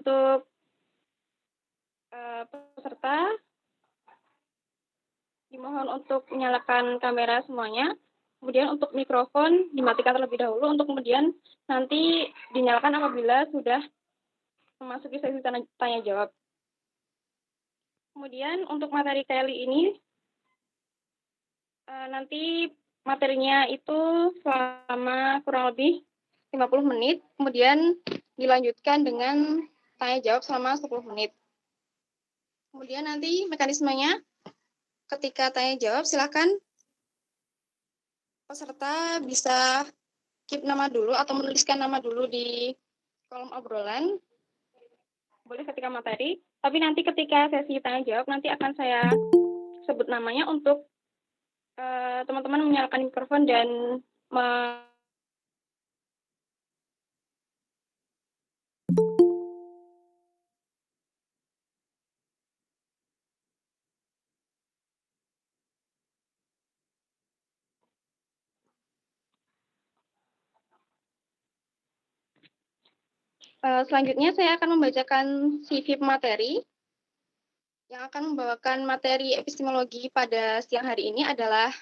Untuk peserta dimohon untuk menyalakan kamera semuanya. Kemudian untuk mikrofon dimatikan terlebih dahulu untuk kemudian nanti dinyalakan apabila sudah memasuki sesi tanya jawab. Kemudian untuk materi kali ini nanti materinya itu selama kurang lebih 50 menit, kemudian dilanjutkan dengan tanya jawab selama 10 menit. Kemudian nanti mekanismenya ketika tanya jawab silakan peserta bisa keep nama dulu atau menuliskan nama dulu di kolom obrolan. Boleh ketika materi, tapi nanti ketika sesi tanya jawab nanti akan saya sebut namanya untuk teman-teman menyalakan mikrofon dan selanjutnya saya akan membacakan CV pemateri. Yang akan membawakan materi epistemologi pada siang hari ini adalah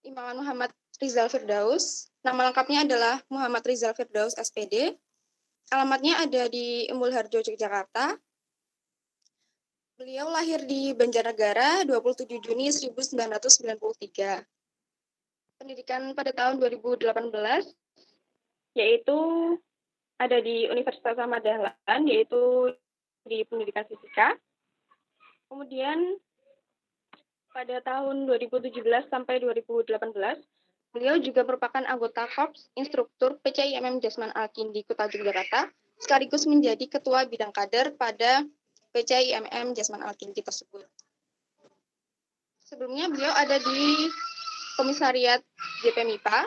Imaman Muhammad Rizal Firdaus. Nama lengkapnya adalah Muhammad Rizal Firdaus, SPD. Alamatnya ada di Embul Harjo, Yogyakarta. Beliau lahir di Banjarnegara 27 Juni 1993. Pendidikan pada tahun 2018, yaitu ada di Universitas Ahmad Dahlan, yaitu di pendidikan fisika. Kemudian pada tahun 2017 sampai 2018, beliau juga merupakan anggota Korps Instruktur PCIMM Jasman Al-Kindi Kota Yogyakarta, sekaligus menjadi ketua bidang kader pada PCIMM Jasman Al-Kindi tersebut. Sebelumnya beliau ada di Komisariat JP MIPA,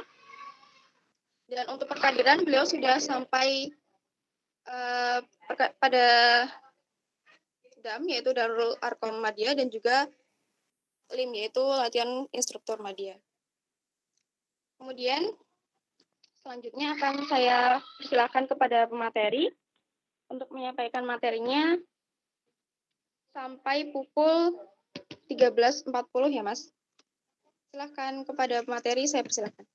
dan untuk perkaderan beliau sudah sampai pada DAM, yaitu Darul Arkom Madya, dan juga LIM, yaitu latihan instruktur Madya. Kemudian selanjutnya akan saya persilakan kepada pemateri untuk menyampaikan materinya sampai pukul 13.40 ya Mas. Silakan kepada pemateri, saya persilakan.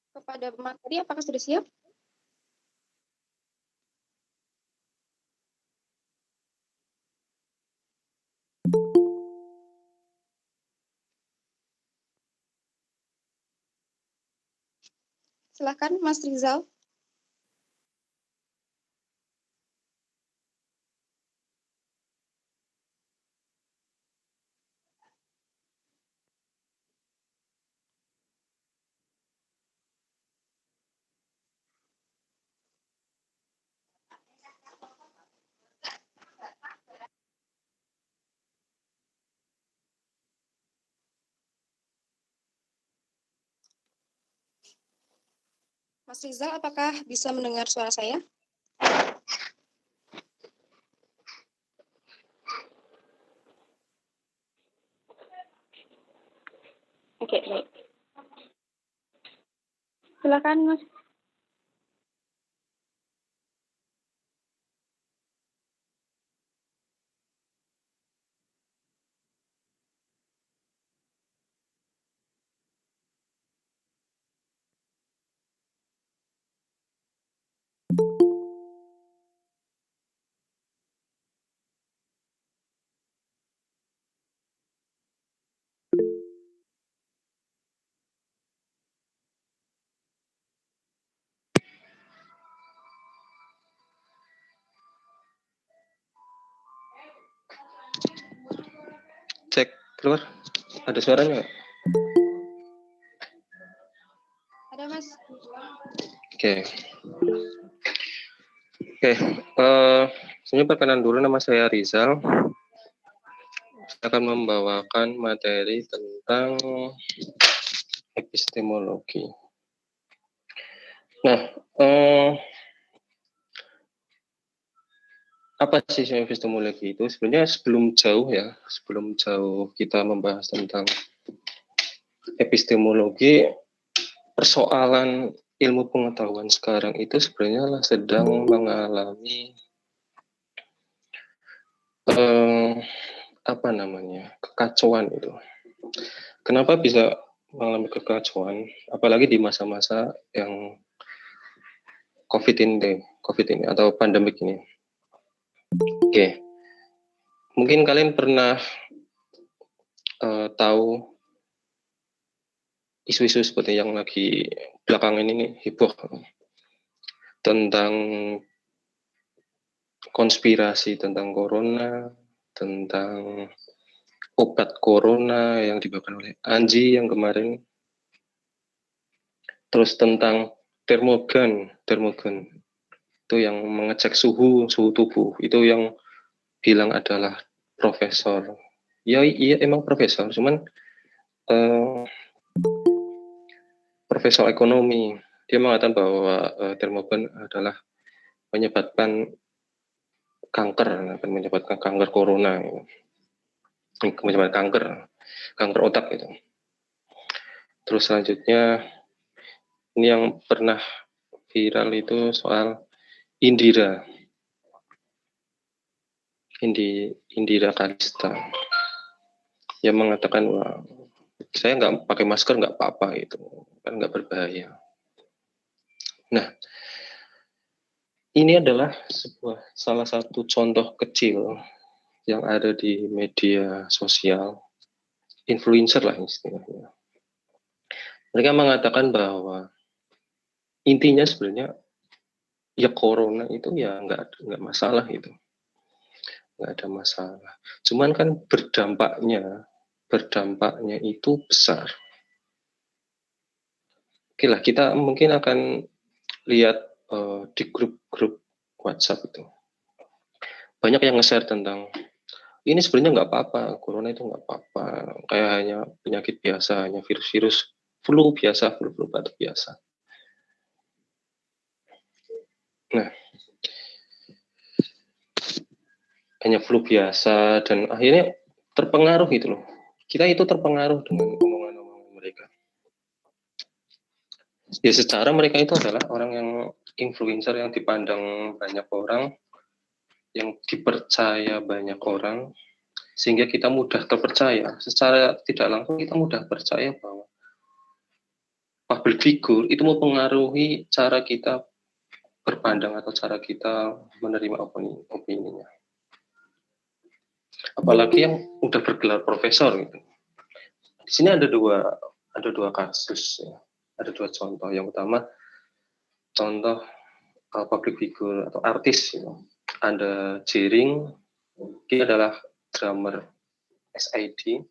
Kepada pemateri, apakah sudah siap? Silakan Mas Rizal. Mas Rizal, apakah bisa mendengar suara saya? Oke, baik. Silakan Mas. Cek keluar, ada suaranya nggak? Ada Mas. Oke. Saya perkenalan dulu, nama saya Rizal. Saya akan membawakan materi tentang epistemologi. Nah, apa sih epistemologi itu? Sebenarnya sebelum jauh kita membahas tentang epistemologi, persoalan ilmu pengetahuan sekarang itu sebenarnya sedang mengalami apa namanya, kekacauan itu. Kenapa bisa mengalami kekacauan? Apalagi di masa-masa yang COVID ini atau pandemik ini. Oke, mungkin kalian pernah tahu isu-isu seperti yang lagi belakangan ini heboh tentang konspirasi tentang corona, tentang obat corona yang dibawakan oleh Anji yang kemarin, terus tentang termogan itu yang mengecek suhu tubuh, itu yang bilang adalah profesor. Ya iya emang profesor, cuman profesor ekonomi. Dia mengatakan bahwa termogan adalah menyebabkan kanker, akan menyebabkan kanker corona, menyebabkan kanker otak itu. Terus selanjutnya ini yang pernah viral itu soal Indira Kalista yang mengatakan wah saya nggak pakai masker nggak apa-apa itu kan nggak berbahaya. Nah ini adalah salah satu contoh kecil yang ada di media sosial, influencer lah istilahnya. Mereka mengatakan bahwa intinya sebenarnya ya corona itu ya nggak masalah itu, nggak ada masalah. Cuman kan berdampaknya itu besar. Oke lah, kita mungkin akan lihat di grup-grup WhatsApp itu. Banyak yang nge-share tentang ini sebenarnya nggak apa-apa, corona itu nggak apa-apa, kayak hanya penyakit biasa, hanya virus-virus flu biasa, flu batuk biasa. Nah, hanya flu biasa dan akhirnya terpengaruh gitu loh. Kita itu terpengaruh dengan omongan-omongan mereka. Ya secara mereka itu adalah orang yang influencer yang dipandang banyak orang, yang dipercaya banyak orang, sehingga kita mudah terpercaya. Secara tidak langsung kita mudah percaya bahwa public figure itu mempengaruhi cara kita berpandang atau cara kita menerima opini-nya. Apalagi yang udah bergelar profesor gitu. Di sini ada dua kasus ya. Ada dua contoh. Yang pertama contoh public figure atau artis gitu. Ada Jering, dia adalah drummer SID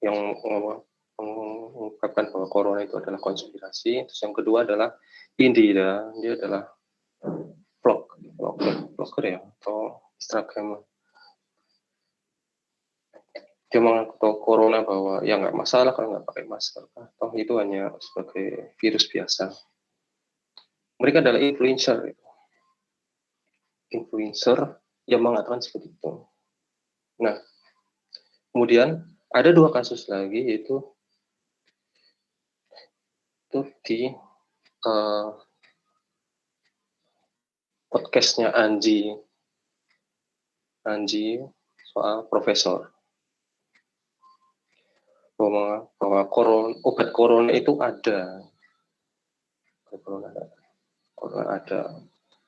yang mengungkapkan bahwa corona itu adalah konspirasi. Terus yang kedua adalah Indira, dia adalah vlogger ya, atau Instagram. Dia mengaku corona bahwa ya nggak masalah kalau nggak pakai masker, atau itu hanya sebagai virus biasa. Mereka adalah influencer yang mengatakan seperti itu. Nah, kemudian ada dua kasus lagi yaitu di podcastnya Anji soal profesor bahwa obat corona itu ada,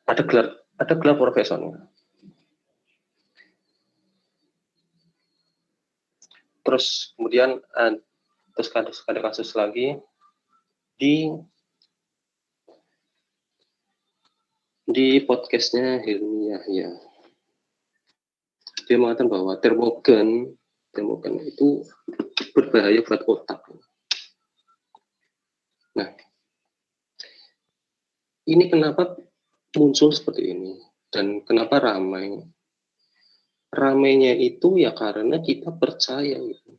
ada gelar profesornya. Terus kemudian terus ada kasus lagi di podcastnya Hilmi Yahya. Dia mengatakan bahwa termogan itu berbahaya buat otak. Nah, ini kenapa muncul seperti ini dan kenapa ramai? Ramainya itu ya karena kita percaya gitu.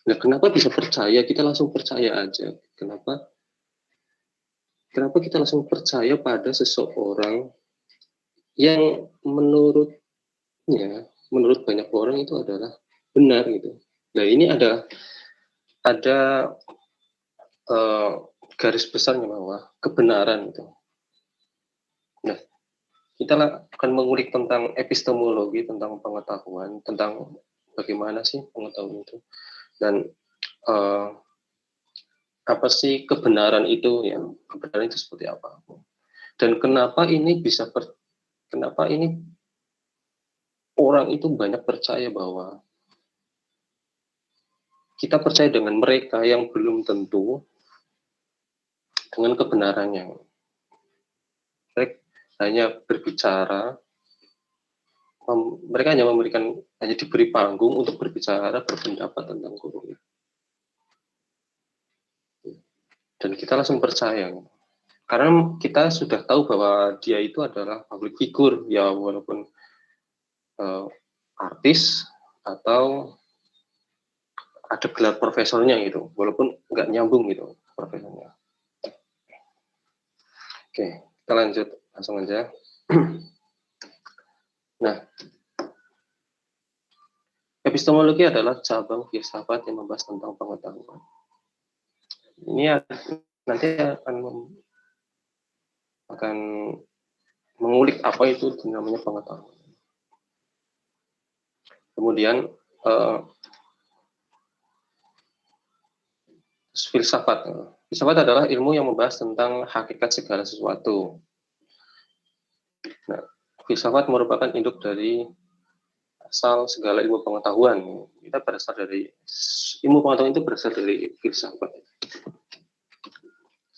Nah, kenapa bisa percaya? Kita langsung percaya aja. Kenapa? kenapa kita langsung percaya pada seseorang yang menurut banyak orang itu adalah benar gitu. Nah ini ada garis besarnya bahwa kebenaran itu. Nah kita akan mengulik tentang epistemologi, tentang pengetahuan, tentang bagaimana sih pengetahuan itu dan apa sih kebenaran itu ya, kebenaran itu seperti apa dan kenapa ini orang itu banyak percaya bahwa kita percaya dengan mereka yang belum tentu dengan kebenarannya. Mereka hanya berbicara, mereka hanya diberi panggung untuk berbicara, berpendapat tentang guru. Dan kita langsung percaya. Karena kita sudah tahu bahwa dia itu adalah public figure, ya walaupun artis atau ada gelar profesornya gitu, walaupun nggak nyambung gitu profesornya. Oke, kita lanjut langsung aja. Nah, epistemologi adalah cabang filsafat yang membahas tentang pengetahuan. Ini nanti akan mengulik apa itu namanya pengetahuan. Kemudian filsafat. Filsafat adalah ilmu yang membahas tentang hakikat segala sesuatu. Nah, filsafat merupakan induk dari asal segala ilmu pengetahuan. Ilmu pengetahuan itu berasal dari filsafat.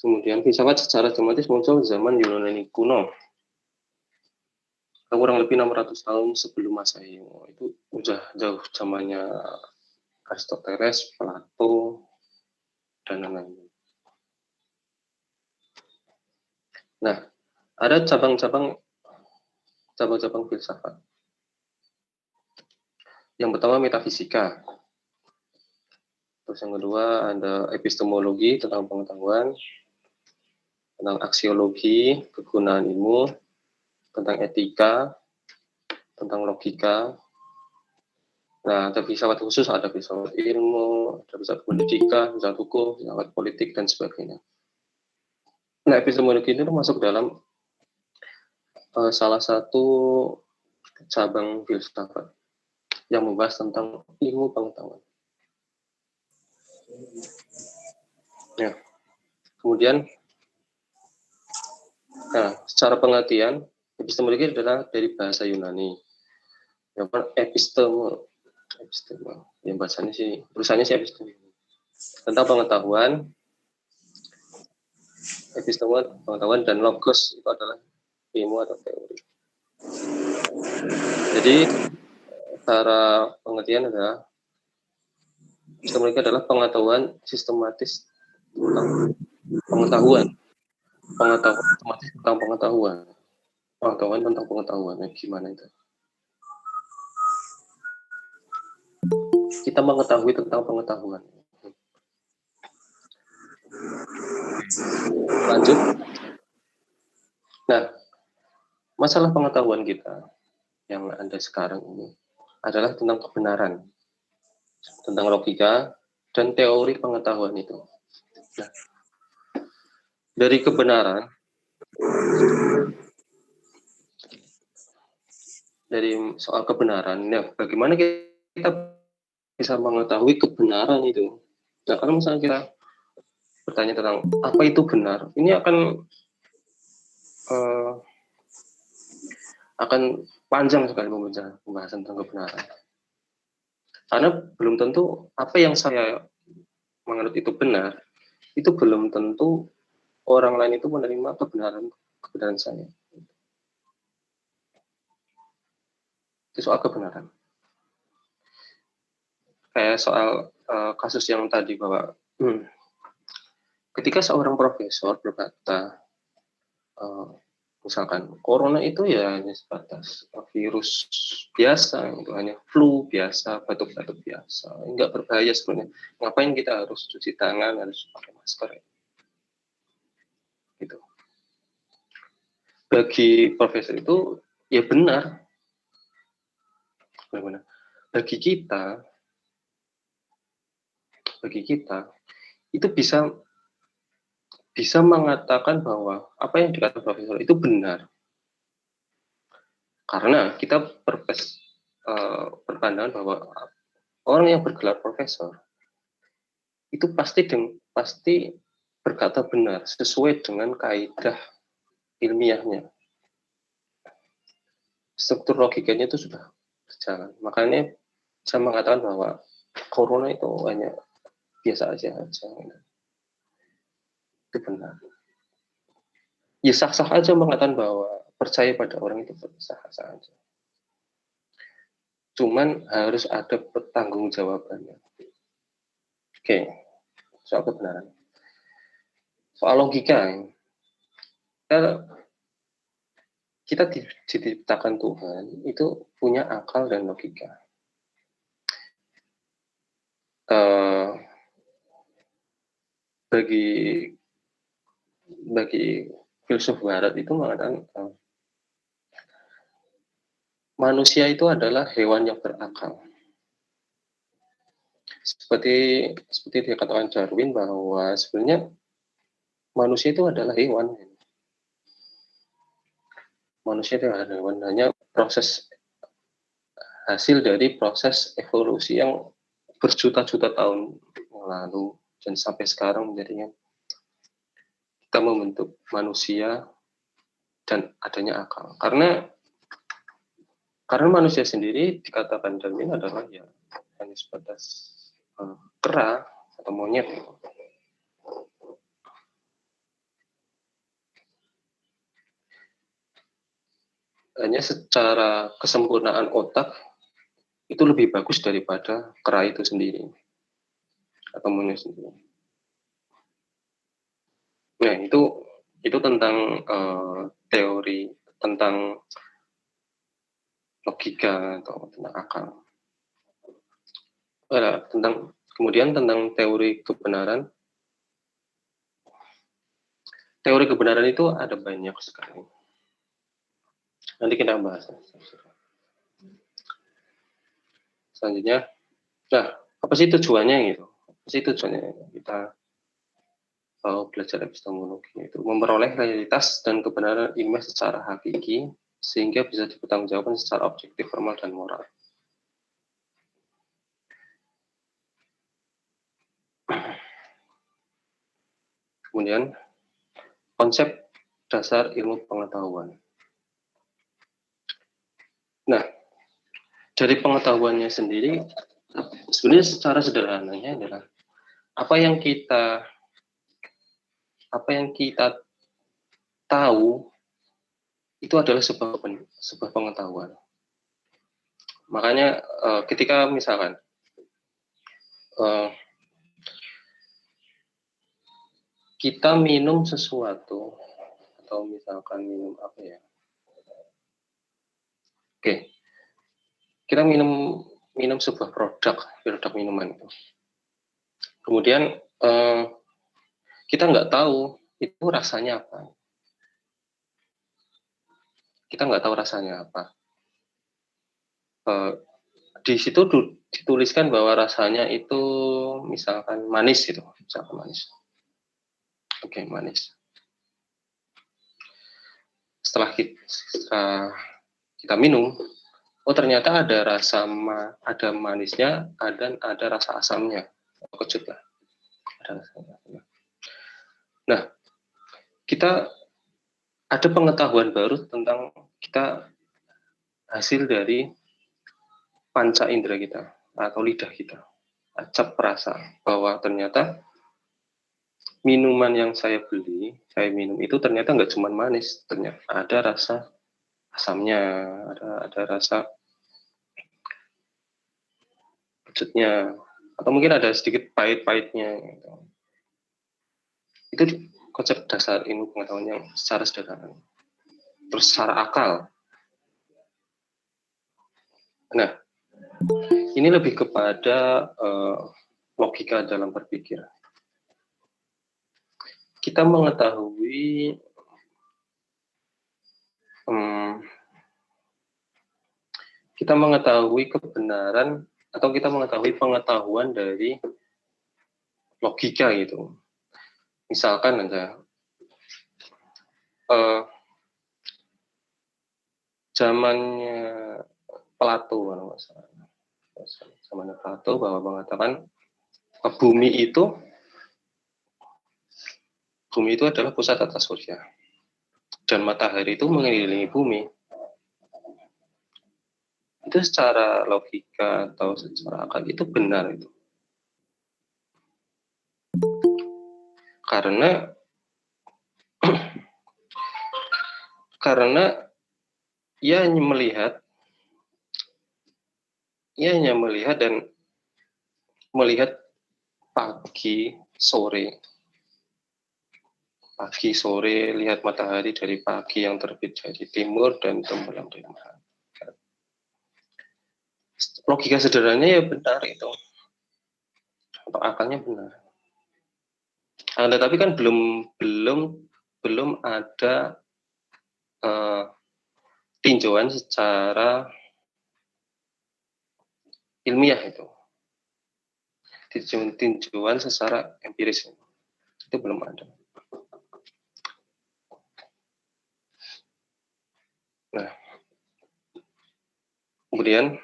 Kemudian filsafat secara sistematis muncul zaman Yunani kuno. Kurang lebih 600 tahun sebelum Masehi. Itu udah jauh zamannya Aristoteles, Plato, dan lain-lain. Nah, ada cabang-cabang filsafat. Yang pertama metafisika. Terus yang kedua ada epistemologi tentang pengetahuan, tentang aksiologi, kegunaan ilmu, tentang etika, tentang logika. Nah, ada filsafat khusus, ada filsafat ilmu, ada filsafat pendidikan, filsafat hukum, filsafat politik, dan sebagainya. Nah, epistemologi itu masuk dalam salah satu cabang filsafat yang membahas tentang ilmu pengetahuan. Ya. Kemudian, secara pengertian, epistemologi adalah dari bahasa Yunani. Yang episteme, yang bahasanya sih, tulisannya sih episteme. Tentang pengetahuan, pengetahuan dan logos itu adalah ilmu atau teori. Jadi, secara pengertian adalah epistemologi adalah pengetahuan sistematis tentang pengetahuan otomatis tentang pengetahuan tentang pengetahuan. Gimana itu? Kita mengetahui tentang pengetahuan. Lanjut. Nah, masalah pengetahuan kita yang ada sekarang ini adalah tentang kebenaran, tentang logika dan teori pengetahuan itu. Nah, dari kebenaran, dari soal kebenaran, ya bagaimana kita bisa mengetahui kebenaran itu? Nah, kalau misalnya kita bertanya tentang apa itu benar, ini akan panjang sekali pembahasan tentang kebenaran. Karena belum tentu apa yang saya menganut itu benar, itu belum tentu orang lain itu menerima kebenaran saya. Itu soal kebenaran. Kayak soal kasus yang tadi bahwa ketika seorang profesor berkata, misalkan corona itu ya hanya sebatas virus biasa, itu hanya flu biasa, batuk-batuk biasa, enggak berbahaya sebenarnya. Ngapain kita harus cuci tangan, harus pakai masker? Gitu. bagi profesor itu ya benar. Bagi kita itu bisa mengatakan bahwa apa yang dikatakan profesor itu benar, karena kita berpandangan bahwa orang yang bergelar profesor itu pasti berkata benar sesuai dengan kaidah ilmiahnya, struktur logikanya itu sudah berjalan. Makanya saya mengatakan bahwa corona itu hanya biasa aja. Itu benar. Ya sah-sah aja mengatakan bahwa percaya pada orang itu sah-sah aja. Cuman harus ada pertanggungjawabannya. Oke, soal kebenaran. Soal logika, kita diciptakan Tuhan itu punya akal dan logika. Bagi filsuf Barat itu mengatakan manusia itu adalah hewan yang berakal. Seperti dikatakan Darwin bahwa sebenarnya manusia itu adalah hewan. Manusia itu adalah hewan, hanya hasil dari proses evolusi yang berjuta-juta tahun yang lalu dan sampai sekarang menjadinya kita membentuk manusia dan adanya akal. Karena manusia sendiri dikatakan Darwin adalah ya hanya sebatas kera atau monyet. Hanya secara kesempurnaan otak itu lebih bagus daripada kera itu sendiri atau monyet sendiri. Nah, itu tentang teori tentang logika atau tentang akal. Kemudian tentang teori kebenaran. Teori kebenaran itu ada banyak sekali. Nanti kita bahas. Selanjutnya, nah, apa sih tujuannya gitu? Apa sih tujuannya kita belajar epistemologi itu? Memperoleh realitas dan kebenaran ilmiah secara hakiki, sehingga bisa dipertanggungjawabkan secara objektif, formal, dan moral. Kemudian, konsep dasar ilmu pengetahuan. Nah, dari pengetahuannya sendiri, sebenarnya secara sederhananya adalah apa yang kita tahu itu adalah sebuah pengetahuan. Makanya ketika misalkan kita minum sesuatu atau misalkan minum apa ya? Oke, kita minum sebuah produk minuman itu. Kemudian kita nggak tahu itu rasanya apa. Kita nggak tahu rasanya apa. Di situ dituliskan bahwa rasanya itu misalkan manis gitu, misalkan manis. Oke, manis. Setelah kita minum, oh ternyata ada manisnya, dan ada rasa asamnya. Kejut lah. Ada rasa asamnya. Nah, kita ada pengetahuan baru tentang kita hasil dari panca indera kita atau lidah kita, acap rasa, bahwa ternyata minuman yang saya minum itu ternyata nggak cuma manis, ternyata ada rasa asamnya, ada rasa pecutnya, atau mungkin ada sedikit pahit-pahitnya. Gitu. Itu konsep dasar ilmu pengetahuan yang secara sederhana. Terus secara akal. Nah, ini lebih kepada logika dalam berpikir. Kita mengetahui kita mengetahui kebenaran atau kita mengetahui pengetahuan dari logika gitu. Misalkan aja zamannya Plato, kalau nggak salah. Zamannya Plato bahwa mengatakan bumi itu adalah pusat tata surya dan matahari itu mengelilingi bumi. Itu secara logika atau secara akal itu benar itu. Karena ia hanya melihat dan melihat pagi sore lihat matahari dari pagi yang terbit dari timur dan tenggelam dari barat. Logika sederhananya ya benar itu, atau akalnya benar. Tetapi kan belum ada tinjauan secara ilmiah itu, tinjauan secara empiris itu belum ada. Nah, kemudian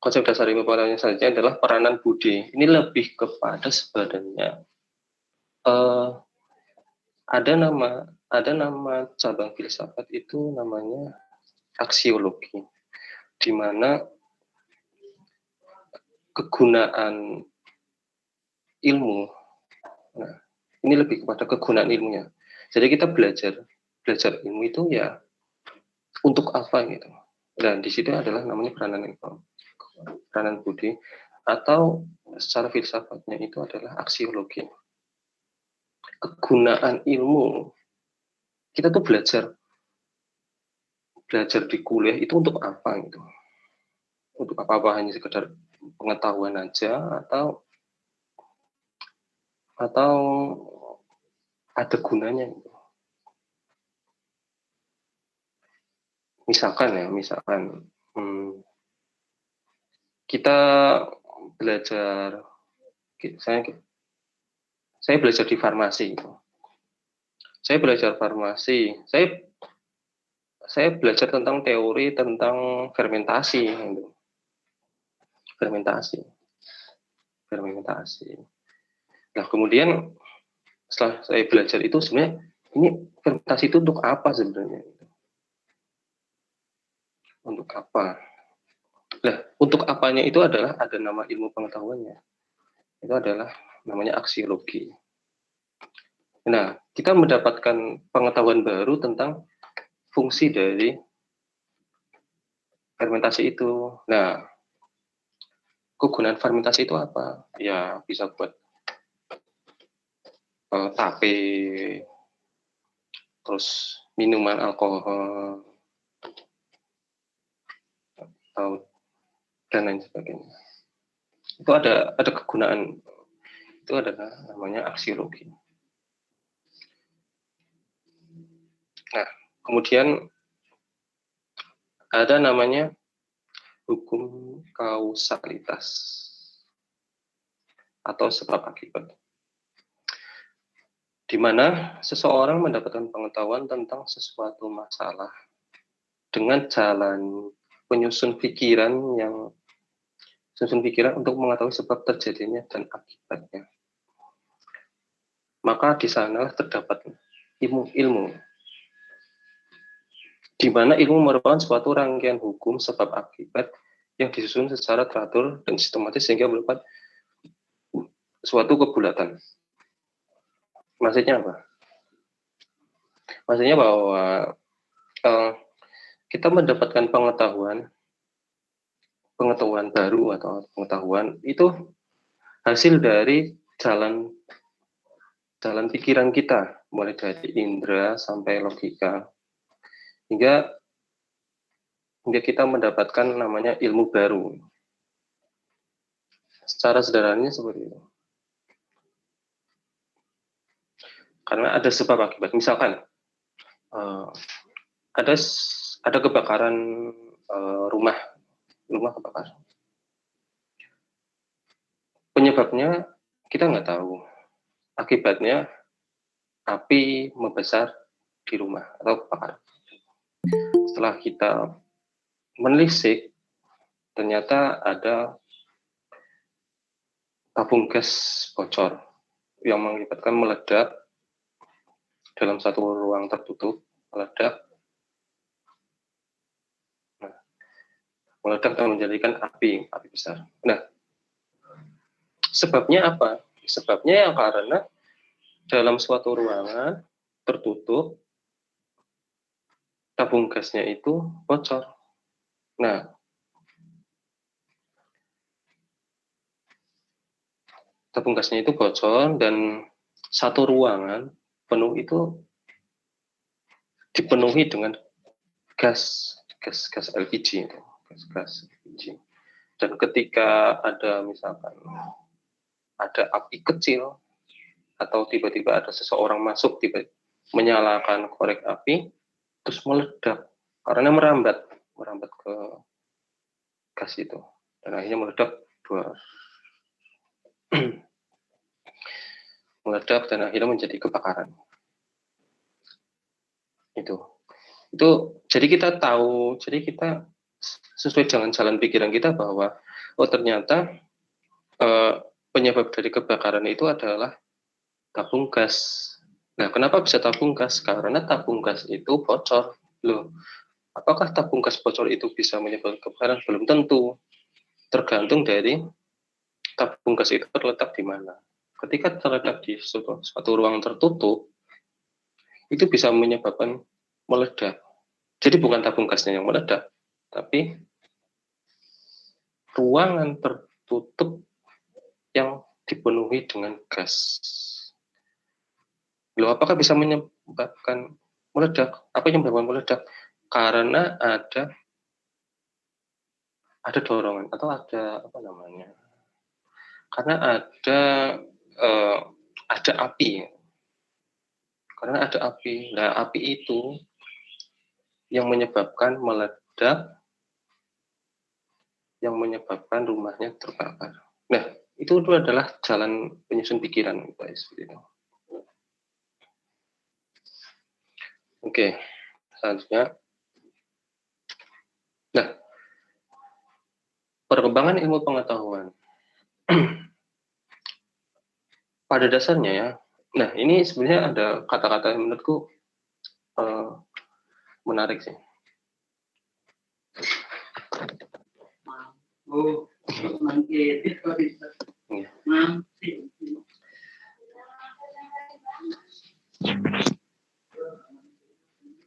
konsep dasar ilmu pengetahuan selanjutnya adalah peranan budi. Ini lebih kepada sebenarnya ada nama cabang filsafat itu namanya aksiologi, di mana kegunaan ilmu. Nah, ini lebih kepada kegunaan ilmunya. Jadi kita belajar ilmu itu ya untuk apa gitu. Dan di situ adalah namanya peranan budi, atau secara filsafatnya itu adalah aksiologi. Kegunaan ilmu, kita tuh belajar di kuliah itu untuk apa gitu. Untuk apa hanya sekedar pengetahuan aja atau ada gunanya gitu. Misalkan kita belajar, saya belajar di farmasi. Saya belajar farmasi. Saya belajar tentang teori tentang fermentasi. Gitu. Fermentasi. Nah, kemudian setelah saya belajar itu sebenarnya ini fermentasi itu untuk apa sebenarnya? Untuk apa? Nah, untuk apanya itu adalah ada nama ilmu pengetahuannya. Itu adalah namanya aksiologi. Nah, kita mendapatkan pengetahuan baru tentang fungsi dari fermentasi itu. Nah, kegunaan fermentasi itu apa? Ya, bisa buat tape, terus minuman alkohol, dan lain sebagainya. Itu ada kegunaan, itu adalah namanya aksiologi. Nah, kemudian ada namanya hukum kausalitas atau sebab akibat, di mana seseorang mendapatkan pengetahuan tentang sesuatu masalah dengan jalan penyusun pikiran untuk mengetahui sebab terjadinya dan akibatnya. Maka di sana terdapat ilmu, di mana ilmu merupakan suatu rangkaian hukum sebab akibat yang disusun secara teratur dan sistematis sehingga merupakan suatu kebulatan. Maksudnya apa? Maksudnya bahwa kita mendapatkan pengetahuan baru atau pengetahuan itu hasil dari jalan pikiran kita, mulai dari indera sampai logika, hingga kita mendapatkan namanya ilmu baru. Secara sederhananya seperti itu. Karena ada sebab akibat. Misalkan ada kebakaran rumah kebakaran. Penyebabnya kita nggak tahu. Akibatnya api membesar di rumah atau kebakaran. Setelah kita menelisik, ternyata ada tabung gas bocor yang mengakibatkan meledak dalam satu ruang tertutup, meledak dan menjadikan api besar. Nah, sebabnya apa? Sebabnya yang karena dalam suatu ruangan tertutup, tabung gasnya itu bocor. Nah, tabung gasnya itu bocor dan satu ruangan penuh itu dipenuhi dengan gas LPG itu, gas LPG. Dan ketika ada misalkan ada api kecil atau tiba-tiba ada seseorang masuk menyalakan korek api terus meledak karena merambat ke gas itu dan akhirnya meledak dan akhirnya menjadi kebakaran. Itu jadi kita sesuai dengan jalan pikiran kita bahwa ternyata penyebab dari kebakaran itu adalah tabung gas. Nah, kenapa bisa tabung gas? Karena tabung gas itu bocor. Loh, apakah tabung gas bocor itu bisa menyebabkan kebakaran? Belum tentu. Tergantung dari tabung gas itu terletak di mana. Ketika terletak di suatu ruang tertutup, itu bisa menyebabkan meledak. Jadi bukan tabung gasnya yang meledak, tapi ruangan tertutup yang dipenuhi dengan gas. Loh, apakah bisa menyebabkan meledak? Apa yang menyebabkan meledak? Karena ada dorongan atau ada apa namanya? Karena ada api. Karena ada api. Nah, api itu yang menyebabkan meledak, yang menyebabkan rumahnya terbakar. Nah, itu adalah jalan penyusun pikiran, guys. Oke, selanjutnya. Nah, perkembangan ilmu pengetahuan. Pada dasarnya ya, nah ini sebenarnya ada kata-kata yang menurutku menarik sih.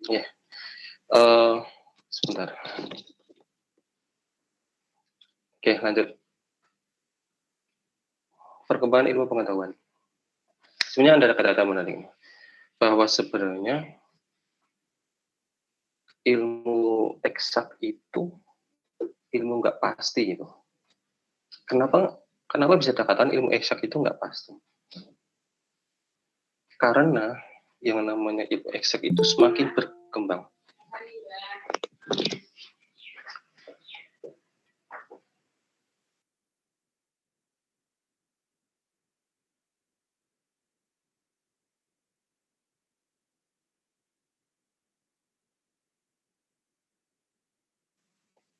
Ya, sebentar. Oke, lanjut. Perkembangan ilmu pengetahuan. Sebenarnya ada kata-kata menarik bahwa sebenarnya ilmu eksak itu ilmu nggak pasti gitu. Kenapa bisa dikatakan ilmu eksak itu nggak pasti? Karena yang namanya ilmu eksak itu semakin berkembang.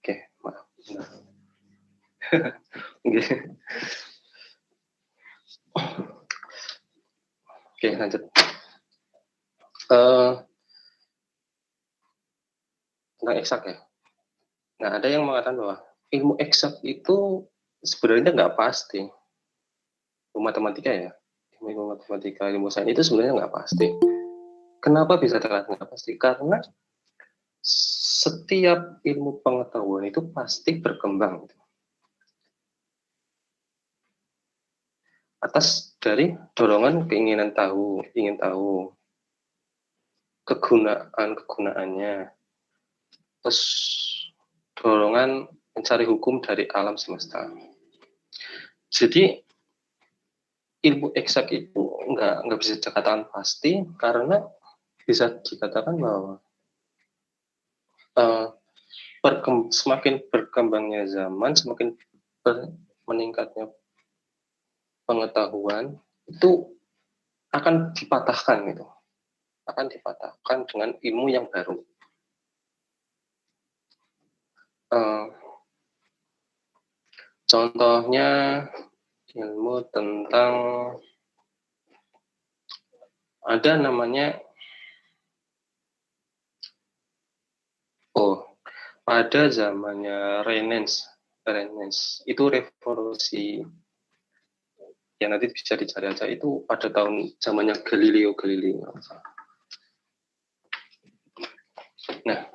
Oke, maaf. Oke, lanjut. Tentang eksak ya. Nah, ada yang mengatakan bahwa ilmu eksak itu sebenarnya nggak pasti. Ilmu matematika ya, ilmu matematika, ilmu sains itu sebenarnya nggak pasti. Kenapa bisa dikatakan nggak pasti? Karena setiap ilmu pengetahuan itu pasti berkembang. Atas dari dorongan ingin tahu kegunaannya, terus dorongan mencari hukum dari alam semesta. Jadi ilmu eksak itu nggak bisa dikatakan pasti, karena bisa dikatakan bahwa uh, semakin berkembangnya zaman, semakin meningkatnya pengetahuan itu akan dipatahkan gitu, akan dipatahkan dengan ilmu yang baru. Contohnya ilmu tentang ada namanya pada zamannya Renaissance itu revolusi yang nanti bisa dicari aja, itu pada tahun zamannya Galileo Galilei. Nah,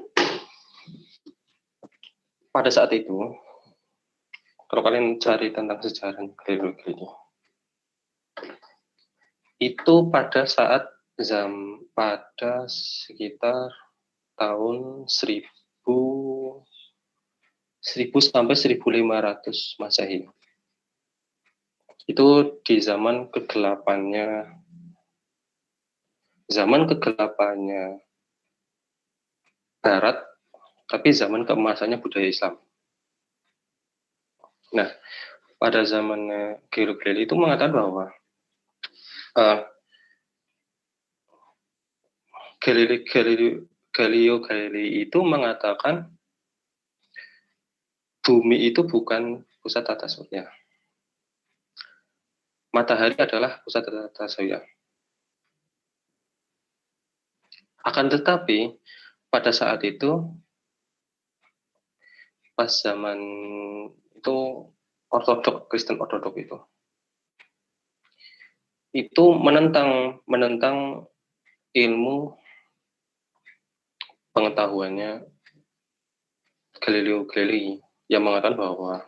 pada saat itu kalau kalian cari tentang sejarah Galileo Galilei, itu pada sekitar tahun 1000 sampai 1500 Masehi. Itu di zaman kegelapannya Barat, tapi zaman keemasannya budaya Islam. Nah, pada zamannya Galileo Galilei itu mengatakan bahwa Galileo Galilei itu mengatakan bumi itu bukan pusat tata surya. Matahari adalah pusat tata surya. Akan tetapi pada saat itu, pas zaman itu Kristen Ortodok itu menentang ilmu pengetahuannya Galileo Galilei yang mengatakan bahwa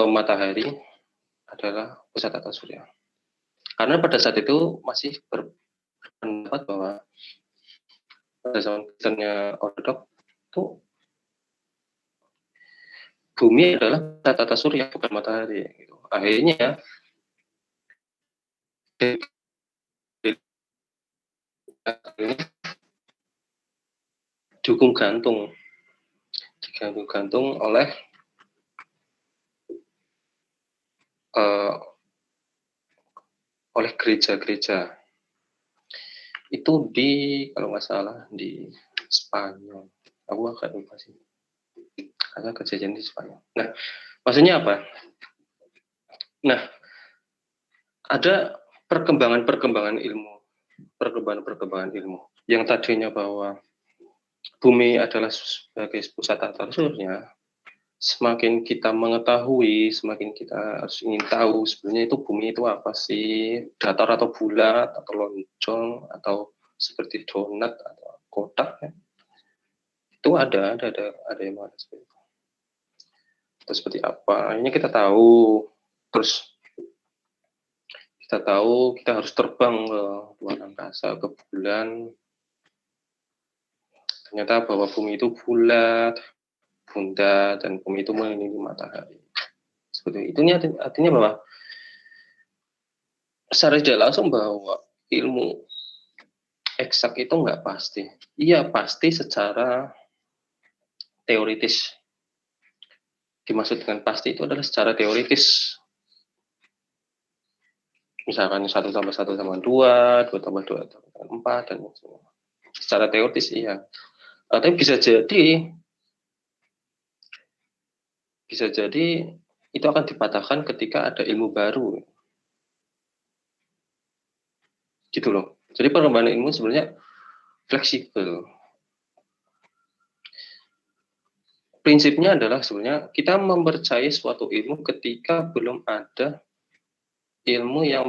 matahari adalah pusat tata surya. Karena pada saat itu masih berpendapat bahwa pada zaman Kristennya Ortodok itu bumi adalah pusat tata surya, bukan matahari. Gitu. Akhirnya digantung oleh gereja-gereja itu kalau nggak salah di Spanyol. Aku agak lupa sih, karena kejadian di Spanyol. Nah, maksudnya apa? Nah, ada perkembangan ilmu yang tadinya bahwa bumi adalah sebagai pusat tata surya. Semakin kita mengetahui, semakin kita harus ingin tahu sebenarnya itu bumi itu apa sih, datar atau bulat atau lonjong atau seperti donat atau kotak ya. Itu ada yang mana seperti itu. Atau seperti apa? Ini kita tahu. Terus kita tahu kita harus terbang ke luar angkasa, ke bulan. Ternyata bahwa bumi itu bulat, bunda, dan bumi itu mengelilingi matahari. Seperti itu. Ini artinya bahwa secara tidak langsung bahwa ilmu eksak itu nggak pasti. Iya pasti secara teoritis. Dimaksud dengan pasti itu adalah secara teoritis. Misalkan 1 tambah 1 sama 2, 2 tambah 2 tambah 4, dan semua. Secara teoritis iya. Tapi bisa jadi itu akan dipatahkan ketika ada ilmu baru. Gitu loh. Jadi perkembangan ilmu sebenarnya fleksibel. Prinsipnya adalah sebenarnya kita mempercayai suatu ilmu ketika belum ada ilmu yang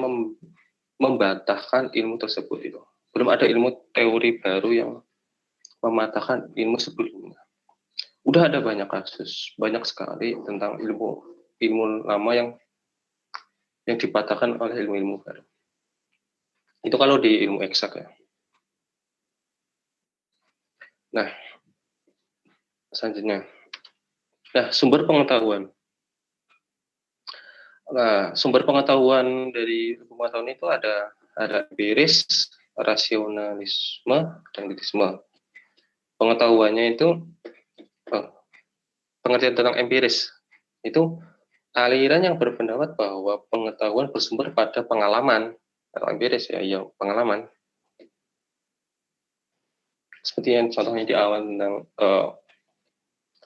membatahkan ilmu tersebut itu. Belum ada ilmu teori baru yang mematahkan ilmu sebelumnya. Udah ada banyak kasus, banyak sekali tentang ilmu lama yang dipatahkan oleh ilmu-ilmu baru. Itu kalau di ilmu eksak ya. Nah, selanjutnya. Nah, sumber pengetahuan. Nah, sumber pengetahuan dari pengetahuan itu ada empiris, rasionalisme, dan kritisme. Pengetahuannya itu pengertian tentang empiris itu aliran yang berpendapat bahwa pengetahuan bersumber pada pengalaman atau empiris ya, pengalaman. Seperti yang contohnya di awal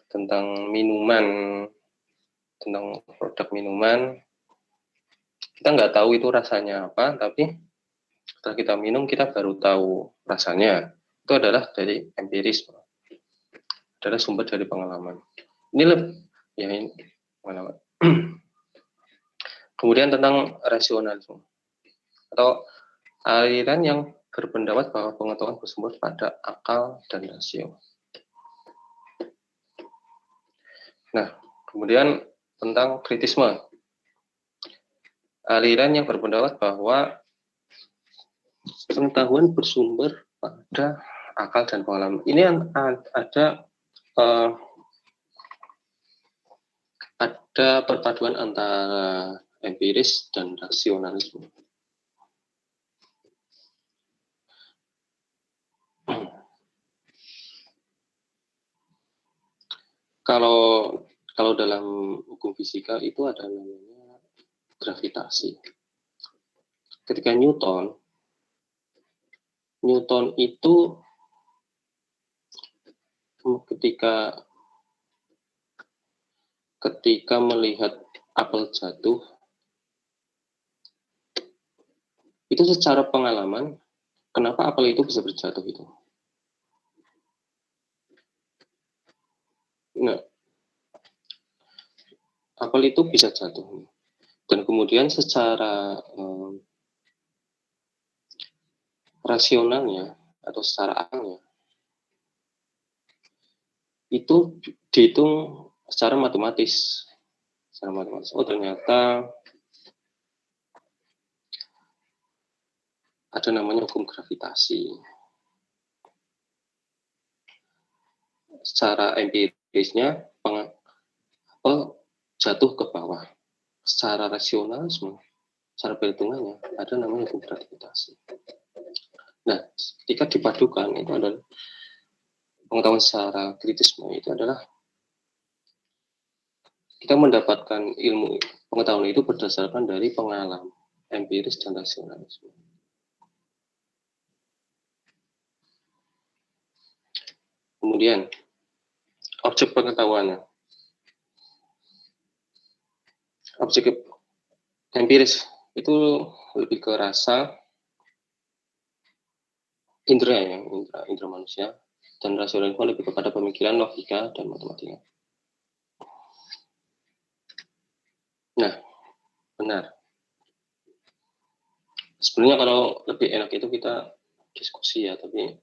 tentang minuman, tentang produk minuman, kita nggak tahu itu rasanya apa, tapi setelah kita minum kita baru tahu rasanya. Itu adalah dari empiris, adalah sumber dari pengalaman. Ini lebih ya ini pengalaman. Kemudian tentang rasionalisme atau aliran yang berpendapat bahwa pengetahuan bersumber pada akal dan rasio. Nah, kemudian tentang kritisme. Aliran yang berpendapat bahwa pengetahuan bersumber pada akal dan pengalaman. Ini ada perpaduan antara empiris dan rasionalisme. Kalau dalam hukum fisika itu ada namanya gravitasi. Ketika Newton itu ketika melihat apel jatuh, itu secara pengalaman, kenapa apel itu bisa berjatuh itu? Nah, apel itu bisa jatuh. Dan kemudian secara rasionalnya atau secara akalnya, itu dihitung secara matematis. Oh, ternyata ada namanya hukum gravitasi. Secara empirisnya, apel jatuh ke bawah. Secara rasionalisme, secara perhitungannya, ada namanya hukum gravitasi. Nah, ketika dipadukan, itu adalah pengetahuan secara kritisme, itu adalah kita mendapatkan ilmu pengetahuan itu berdasarkan dari pengalaman empiris dan rasionalisme. Kemudian objek pengetahuannya, objek empiris itu lebih ke rasa, indera manusia, dan rasionalisme lebih kepada pemikiran, logika, dan matematika. Nah, benar. Sebenarnya kalau lebih enak itu kita diskusi ya, tapi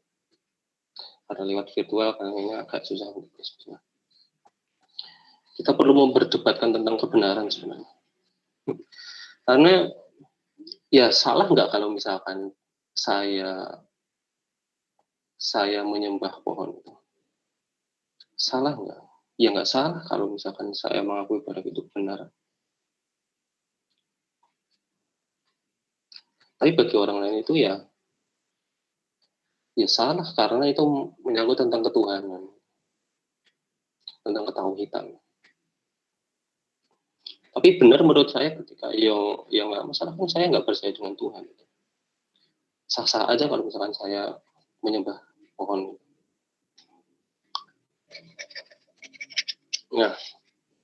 karena lewat virtual kayaknya agak susah untuk diskusi. Kita perlu memperdebatkan tentang kebenaran sebenarnya. Karena ya salah nggak kalau misalkan saya menyembah pohon itu? Salah nggak? Ya nggak salah kalau misalkan saya mengakui bahwa itu benar. Tapi bagi orang lain itu ya salah karena itu menyangkut tentang ketuhanan, tentang ketauhidan. Tapi benar menurut saya ketika yang nggak masalah kan saya nggak percaya dengan Tuhan. Sah-sah aja kalau misalkan saya menyembah pohon. Nah,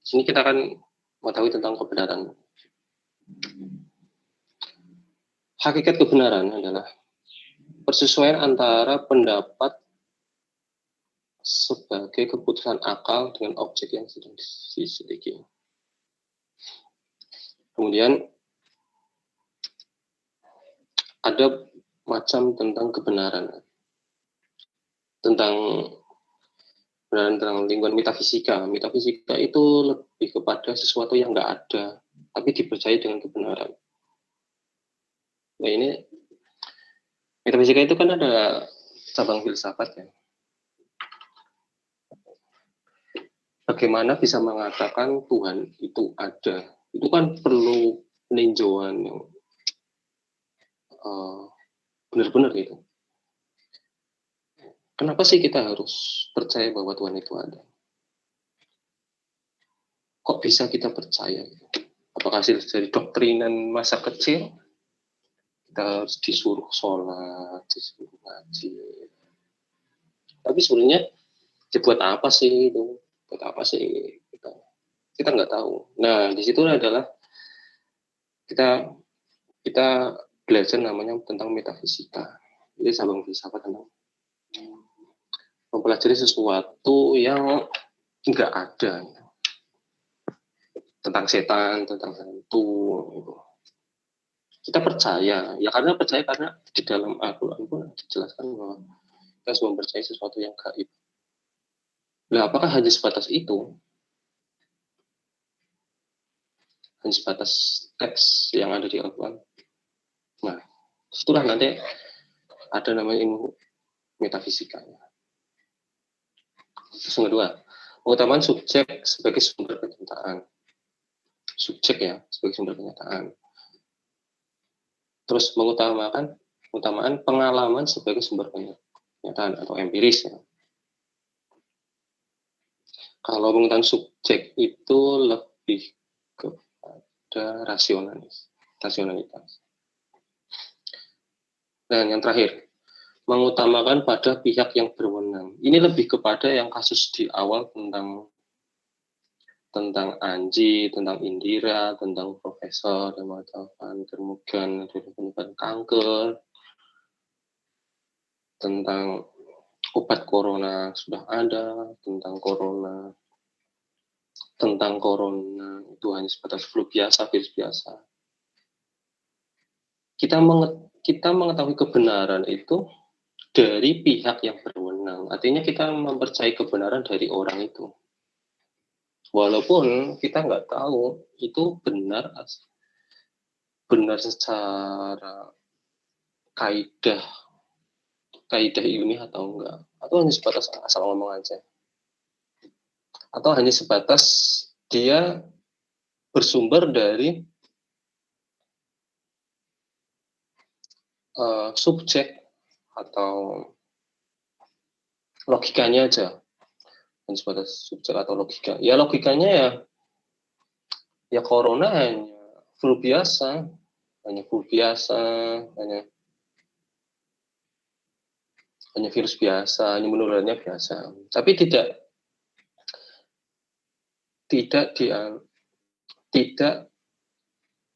sini kita akan mengetahui tentang kebenaran. Hakikat kebenaran adalah persesuaian antara pendapat sebagai keputusan akal dengan objek yang sedang diselidiki. Kemudian ada macam tentang kebenaran, tentang lingkungan metafisika. Metafisika itu lebih kepada sesuatu yang nggak ada, tapi dipercaya dengan kebenaran. Nah ini metafisika itu kan ada cabang filsafat ya. Bagaimana bisa mengatakan Tuhan itu ada? itu kan perlu peninjauan yang benar-benar gitu. Kenapa sih kita harus percaya bahwa Tuhan itu ada? Kok bisa kita percaya? Apakah hasil dari doktrinan masa kecil? Kita harus disuruh sholat, disuruh ngaji. Tapi sebenarnya buat apa sih itu? Buat apa sih? Kita nggak tahu. Nah, di situ adalah kita kita belajar namanya tentang metafisika. Jadi sabang filsafat tentang mempelajari sesuatu yang nggak ada, tentang setan, tentang hantu. Gitu. Kita percaya, ya karena percaya karena di dalam Al-Quran pun dijelaskan bahwa kita harus mempercayai sesuatu yang gaib. Nah, apakah hanya sebatas itu? Hanya sebatas teks yang ada di Al-Quran? Nah, setelah nanti ada namanya ilmu metafisikanya. Terus yang kedua, pengutamaan subjek sebagai sumber kenyataan. Subjek ya, sebagai sumber kenyataan. Terus mengutamaan pengalaman sebagai sumber kenyataan atau empiris ya. Kalau pengutamaan subjek itu lebih kepada rasionalitas. Dan yang terakhir, mengutamakan pada pihak yang berwenang. Ini lebih kepada yang kasus di awal tentang Anji, tentang Indira, tentang Profesor yang mengatakan kemudian penyebab kanker, tentang obat corona sudah ada, tentang corona itu hanya sebatas flu biasa, virus biasa. Kita mengetahui kebenaran itu dari pihak yang berwenang. Artinya kita mempercayai kebenaran dari orang itu. Walaupun kita nggak tahu itu benar secara kaidah ilmiah atau enggak, atau hanya sebatas asal ngomong aja, atau hanya sebatas dia bersumber dari subjek atau logikanya aja, hanya sebatas subjek atau logika. Ya logikanya ya corona hanya flu biasa, hanya virus biasa, hanya menularnya biasa. Tapi tidak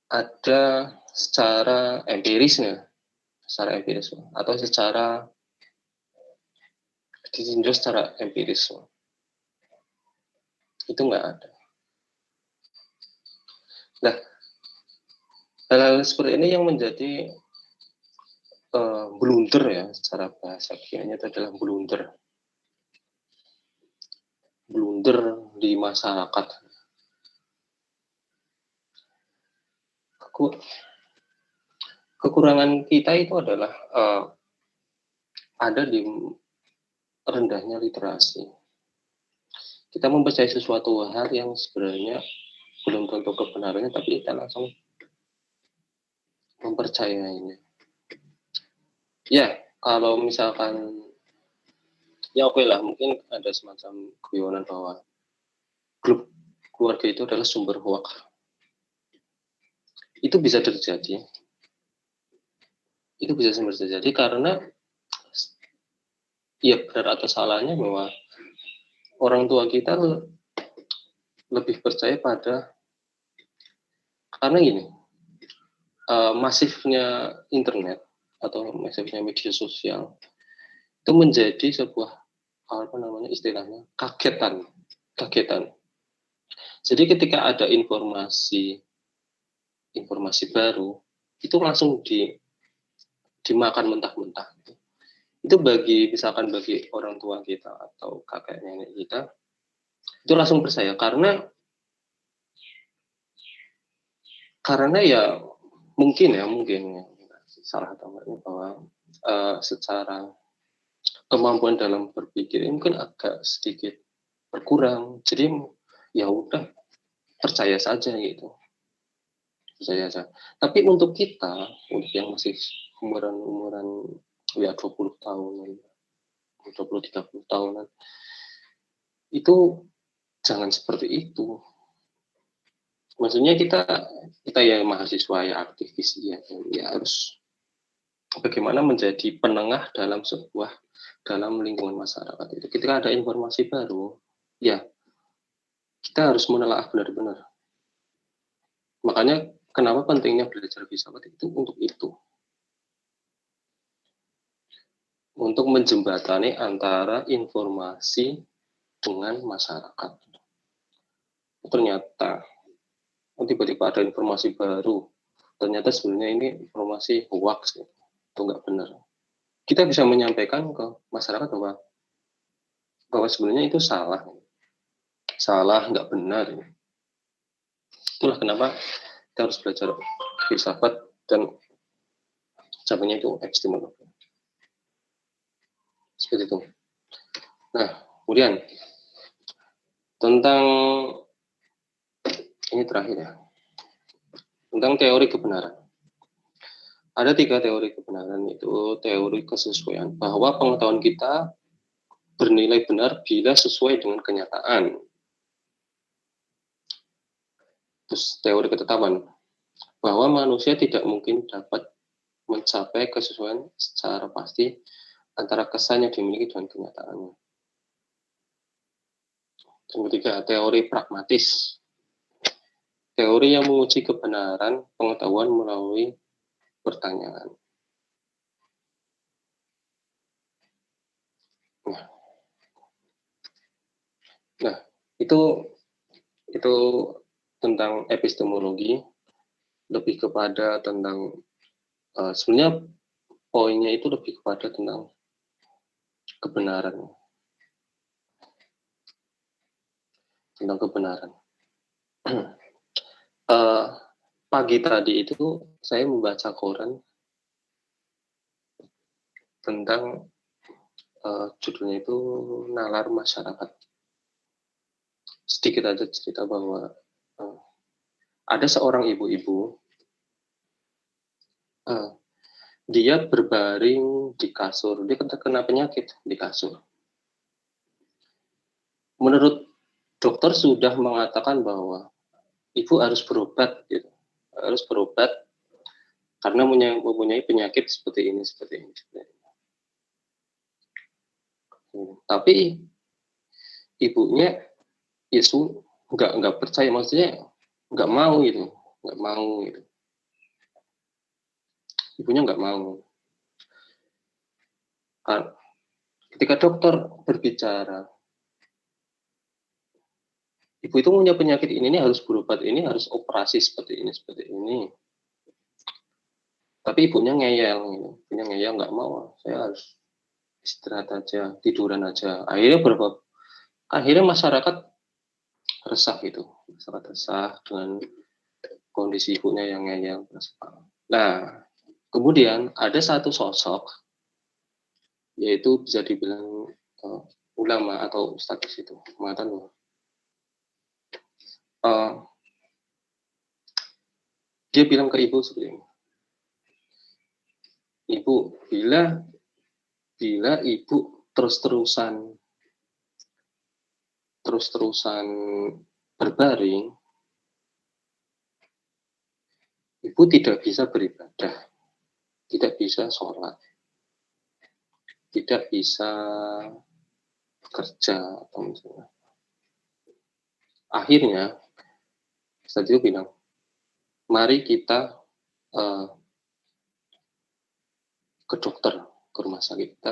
ada secara empirisnya, atau ditinjau secara empiris. Itu nggak ada. Nah, hal-hal seperti ini yang menjadi blunder ya, secara bahasa kimianya itu adalah blunder di masyarakat. Kekurangan kita itu adalah ada di rendahnya literasi. Kita mempercayai sesuatu hal yang sebenarnya belum tentu kebenarannya, tapi kita langsung mempercayainya. Ya, kalau misalkan ya oke lah, mungkin ada semacam guyonan bahwa grup keluarga itu adalah sumber hoak. Itu bisa terjadi. Karena ya benar atau salahnya bahwa orang tua kita lebih percaya pada, karena gini, masifnya internet atau masifnya media sosial itu menjadi sebuah istilahnya kagetan. Jadi ketika ada informasi baru itu langsung dimakan mentah-mentah. Itu bagi orang tua kita atau kakek nenek kita itu langsung percaya karena ya mungkin salah atau enggaknya bahwa secara kemampuan dalam berpikir mungkin agak sedikit berkurang, jadi ya udah percaya saja gitu. percaya aja. Tapi untuk kita, untuk yang masih umuran ya 20 tahunan, 20-30 tahunan, itu jangan seperti itu. Maksudnya kita ya mahasiswa ya aktivis ya harus bagaimana menjadi penengah dalam lingkungan masyarakat itu. Ketika ada informasi baru, ya kita harus menelaah benar-benar. Makanya kenapa pentingnya belajar filsafat itu untuk itu. Untuk menjembatani antara informasi dengan masyarakat. Ternyata tiba-tiba ada informasi baru. Ternyata sebenarnya ini informasi hoax, itu nggak benar. Kita bisa menyampaikan ke masyarakat bahwa sebenarnya itu salah, nggak benar. Itulah kenapa kita harus belajar filsafat dan cabangnya itu epistemologi. Seperti itu. Nah, kemudian tentang ini terakhir ya, tentang teori kebenaran. Ada 3 teori kebenaran, itu teori kesesuaian, bahwa pengetahuan kita bernilai benar bila sesuai dengan kenyataan. Terus teori ketetapan, bahwa manusia tidak mungkin dapat mencapai kesesuaian secara pasti antara kesan yang dimiliki dengan kenyataannya. Yang ketiga, teori pragmatis, teori yang menguji kebenaran pengetahuan melalui pertanyaan. Nah, itu tentang epistemologi, lebih kepada tentang sebenarnya poinnya itu lebih kepada tentang kebenaran, pagi tadi itu saya membaca koran tentang judulnya itu Nalar Masyarakat. Sedikit aja cerita bahwa ada seorang ibu-ibu, dia berbaring di kasur, dia terkena penyakit di kasur. Menurut dokter sudah mengatakan bahwa ibu harus berobat, gitu. Harus berobat karena mempunyai penyakit seperti ini. Tapi ibunya Yesus nggak percaya, maksudnya nggak mau gitu. Ibunya nggak mau. Ketika dokter berbicara, ibu itu punya penyakit ini harus berobat, ini harus operasi seperti ini. Tapi ibunya ngeyel nggak mau, saya harus istirahat aja, tiduran aja. Akhirnya masyarakat resah dengan kondisi ibunya yang ngeyel. Nah, kemudian ada satu sosok, yaitu bisa dibilang ulama atau ustadz itu, mengatakan bahwa dia bilang ke ibu seperti ini, ibu, bila ibu terus-terusan berbaring, ibu tidak bisa beribadah, tidak bisa sholat, tidak bisa kerja atau misalnya. Akhirnya Ustadz itu bilang, mari kita ke dokter, ke rumah sakit,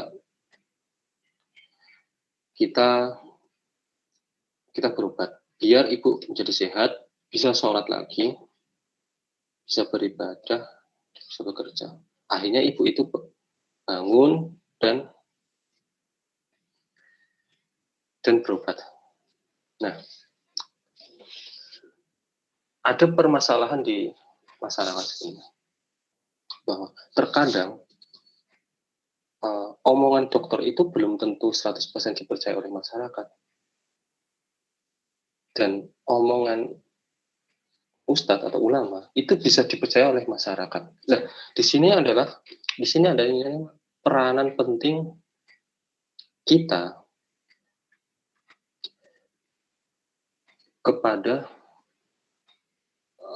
kita berobat biar ibu menjadi sehat, bisa sholat lagi, bisa beribadah, bisa bekerja. Akhirnya ibu itu bangun dan berobat. Nah, ada permasalahan di masyarakat ini, bahwa terkadang omongan dokter itu belum tentu 100% dipercaya oleh masyarakat. Dan omongan ustadz atau ulama itu bisa dipercaya oleh masyarakat. Nah, di sini ada peranan penting kita kepada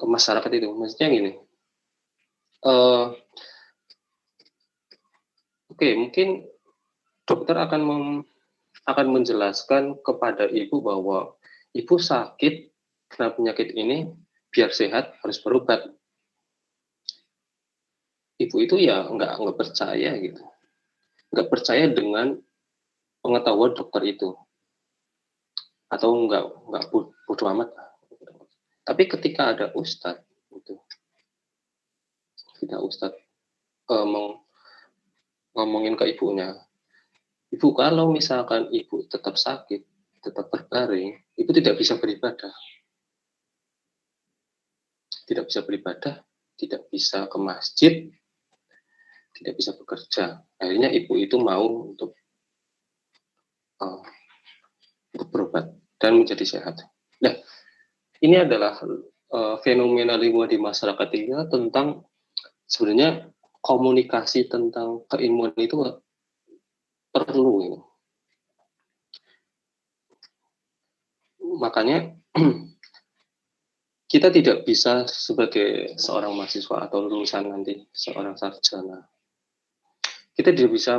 masyarakat itu. Maksudnya gini, oke, mungkin dokter akan menjelaskan kepada ibu bahwa ibu sakit karena penyakit ini, biar sehat harus berobat. Ibu itu ya nggak percaya gitu, nggak percaya dengan pengetahuan dokter itu, atau nggak bodoh amat. Tapi ketika ada ustadz, gitu, ketika ustadz ngomongin ke ibunya, ibu kalau misalkan ibu tetap sakit, tetap berbaring, ibu tidak bisa beribadah, tidak bisa ke masjid, tidak bisa bekerja. Akhirnya ibu itu mau untuk berobat dan menjadi sehat. Nah, ini adalah fenomena lingkungan di masyarakat ini tentang sebenarnya komunikasi tentang keilmuan itu perlu. Ya. Makanya kita tidak bisa sebagai seorang mahasiswa atau lulusan nanti seorang sarjana, kita tidak bisa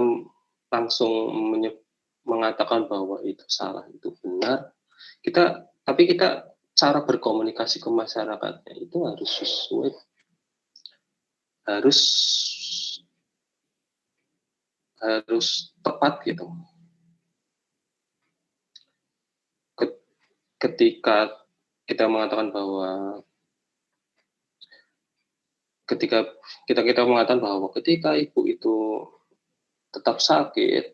langsung mengatakan bahwa itu salah, itu benar. Tapi kita cara berkomunikasi ke masyarakatnya itu harus sesuai, harus tepat gitu. Ketika kita mengatakan bahwa ketika mengatakan bahwa ketika ibu itu tetap sakit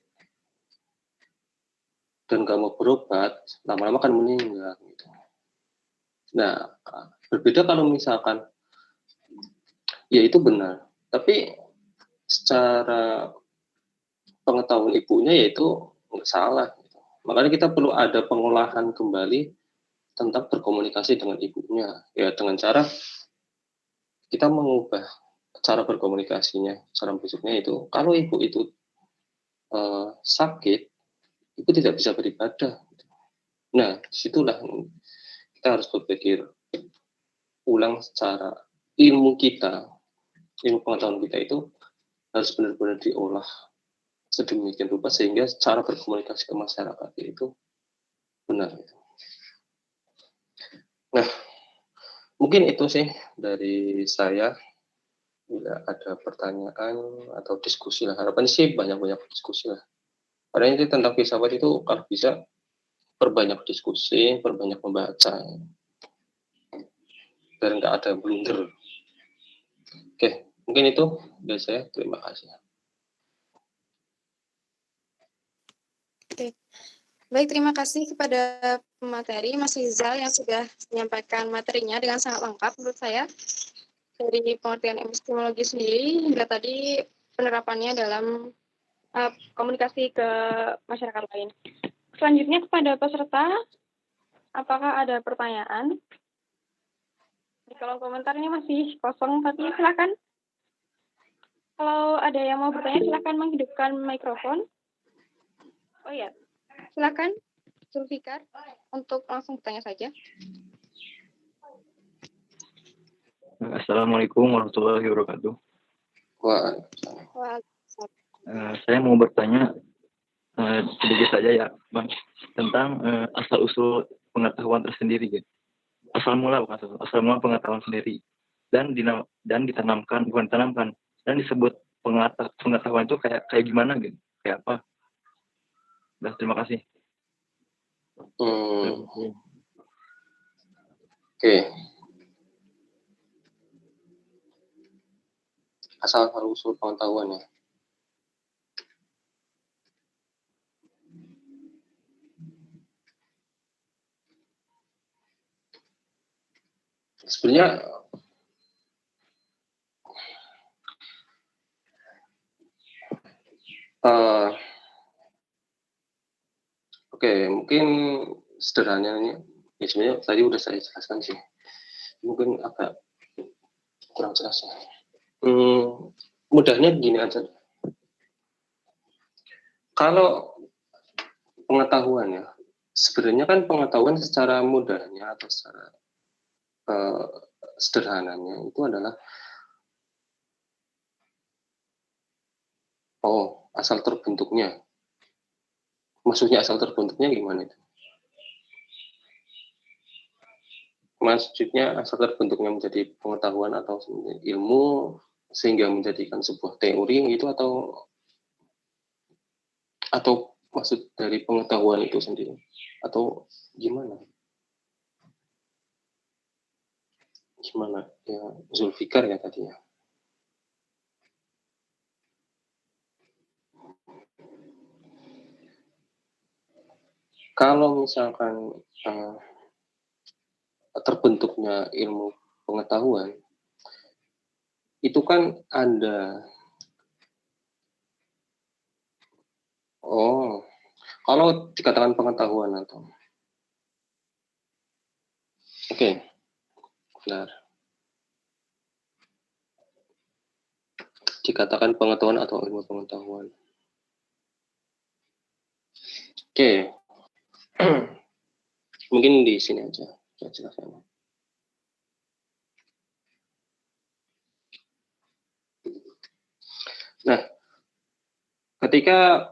dan nggak mau berobat, lama-lama kan meninggal. Gitu. Nah, berbeda kalau misalkan ya itu benar, tapi secara pengetahuan ibunya yaitu nggak salah. Gitu. Makanya kita perlu ada pengolahan kembali tentang berkomunikasi dengan ibunya, ya dengan cara kita mengubah cara berkomunikasinya, cara besoknya itu kalau ibu itu sakit, ibu tidak bisa beribadah. Nah, disitulah kita harus berpikir ulang secara ilmu kita, ilmu pengetahuan kita itu harus benar-benar diolah sedemikian rupa sehingga cara berkomunikasi ke masyarakat itu benar. Nah, mungkin itu sih dari saya. Bila ada pertanyaan atau diskusi lah, harapan sih banyak-banyak diskusi lah. Karena ini tentang filsafat itu kalau bisa perbanyak diskusi, perbanyak membaca, biar nggak ada blunder. Oke, mungkin itu dari saya. Terima kasih. Oke. Baik, terima kasih kepada pemateri Mas Rizal yang sudah menyampaikan materinya dengan sangat lengkap menurut saya. Dari pengertian epistemologi sendiri hingga tadi penerapannya dalam komunikasi ke masyarakat lain. Selanjutnya kepada peserta, apakah ada pertanyaan? Di kolom komentar ini masih kosong, tapi silakan. Kalau ada yang mau bertanya, silakan menghidupkan mikrofon. Oh iya, silakan Zulfikar untuk langsung bertanya saja. Assalamualaikum warahmatullahi wabarakatuh. Waalaikumsalam. Saya mau bertanya sedikit saja ya, Bang, tentang asal-usul pengetahuan tersendiri. Gitu. Asal mula pengetahuan sendiri dan ditanamkan, bukan ditanamkan, dan disebut pengetahuan itu kayak gimana gitu, kayak apa? Nah, terima kasih. Oke. Asal-usul pengetahuan ya. Sebenarnya oke, mungkin sederhananya ya sebenarnya tadi udah saya jelaskan sih. mungkin agak kurang jelas ya. Mudahnya gini aja. Kalau pengetahuan ya, sebenarnya kan pengetahuan secara mudahnya atau secara sederhananya itu adalah asal terbentuknya. Maksudnya asal terbentuknya gimana itu? Maksudnya asal terbentuknya menjadi pengetahuan atau ilmu sehingga menjadikan sebuah teori itu atau maksud dari pengetahuan itu sendiri atau gimana? Gimana ya, Zulfikar ya tadi ya. Kalau misalkan terbentuknya ilmu pengetahuan itu kan ada kalau dikatakan pengetahuan atau benar, dikatakan pengetahuan atau ilmu pengetahuan. Mungkin di sini aja saya jelaskan. Nah, ketika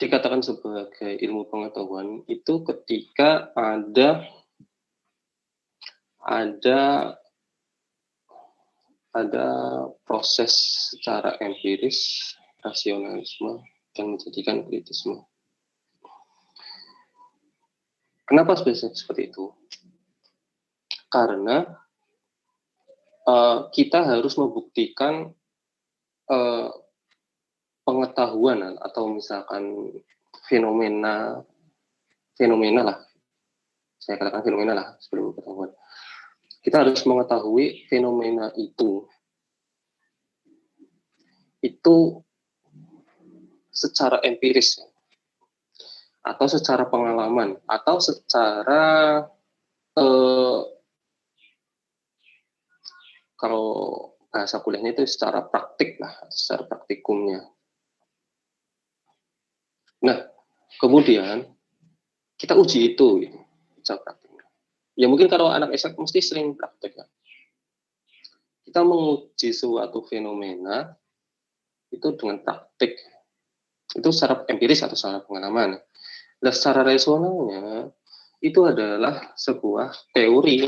dikatakan sebagai ilmu pengetahuan itu ketika ada proses secara empiris, rasionalisme, yang menjadikan kritisme. Kenapa spesifik seperti itu? Karena kita harus membuktikan pengetahuan atau misalkan fenomena lah, saya katakan fenomena lah sebelum pengetahuan. Kita harus mengetahui fenomena itu secara empiris atau secara pengalaman atau secara kalau bahasa kuliahnya itu secara praktik lah, secara praktikumnya. Nah, kemudian kita uji itu gitu, secara praktiknya. Ya mungkin kalau anak SMA mesti sering praktek ya. Kita menguji suatu fenomena itu dengan praktik. Itu secara empiris atau secara pengalaman. Nah, secara rasionalnya itu adalah sebuah teori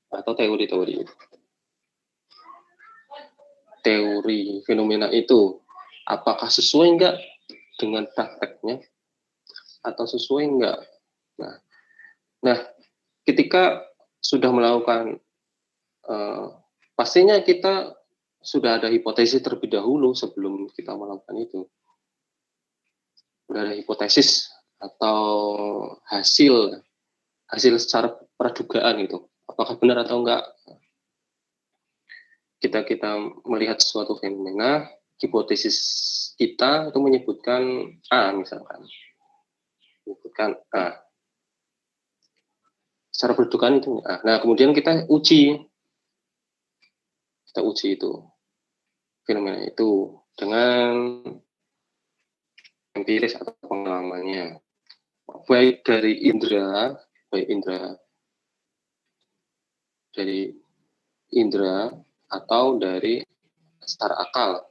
atau teori fenomena itu. Apakah sesuai enggak dengan prakteknya atau sesuai enggak? Nah, ketika sudah melakukan pastinya kita sudah ada hipotesis terlebih dahulu sebelum kita melakukan itu. Sudah ada hipotesis atau hasil secara pradugaan itu. Apakah benar atau enggak? Kita melihat suatu fenomena, hipotesis kita itu menyebutkan A misalkan. Menyebutkan A. Secara pradugaan itu A. Nah, kemudian kita uji itu fenomena itu dengan empiris atau pengalamannya, baik dari indera atau dari secara akal.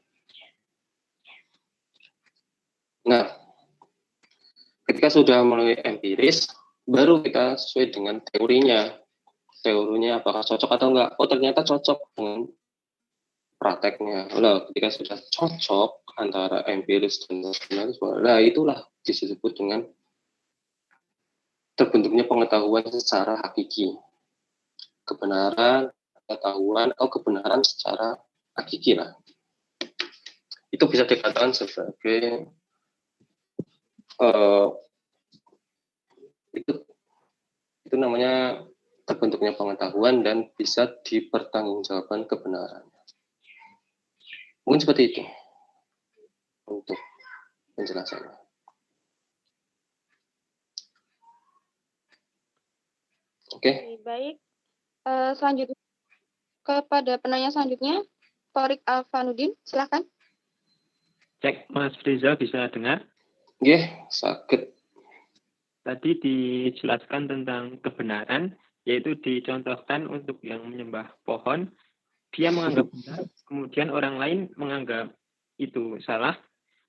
Nah, ketika sudah melalui empiris, baru kita sesuai dengan teorinya apakah cocok atau enggak. Oh, ternyata cocok dengan prakteknya. Nah, ketika sudah cocok antara empiris dan rasionalisme, nah itulah disebut dengan terbentuknya pengetahuan secara hakiki. Kebenaran pengetahuan atau kebenaran secara hakiki lah. Itu bisa dikatakan sebagai itu namanya terbentuknya pengetahuan dan bisa dipertanggungjawabkan kebenarannya. Mungkin seperti itu untuk penjelasannya. Oke. Baik. Selanjutnya kepada penanya selanjutnya, Torik Alfanudin, silakan. Cek, Mas Rizal bisa dengar? Nggih, saged. Tadi dijelaskan tentang kebenaran, yaitu dicontohkan untuk yang menyembah pohon, dia menganggap benar, kemudian orang lain menganggap itu salah.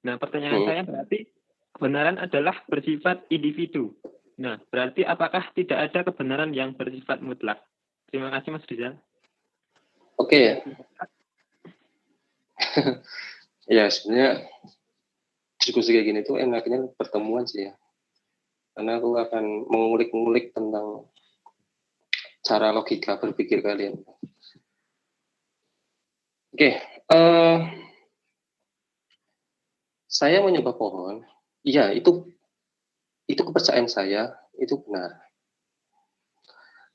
Nah, pertanyaan saya berarti kebenaran adalah bersifat individu. Nah, berarti apakah tidak ada kebenaran yang bersifat mutlak? Terima kasih, Mas Rizal. Oke. Ya, sebenarnya diskusi kayak gini tuh enaknya pertemuan sih ya. Karena aku akan mengulik-ngulik tentang cara logika berpikir kalian. Oke, saya menyembah pohon. Iya, itu kepercayaan saya, itu benar.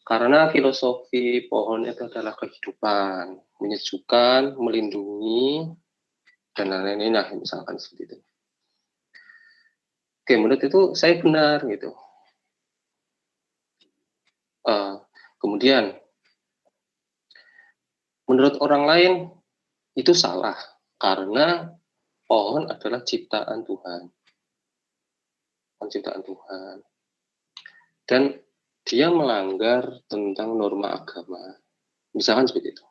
Karena filosofi pohon itu adalah kehidupan, menyejukkan, melindungi, dan lain-lain. Nah, misalkan seperti itu. Oke, menurut itu saya benar gitu. Kemudian, menurut orang lain itu salah karena pohon adalah ciptaan Tuhan, penciptaan Tuhan, dan dia melanggar tentang norma agama, misalkan seperti itu.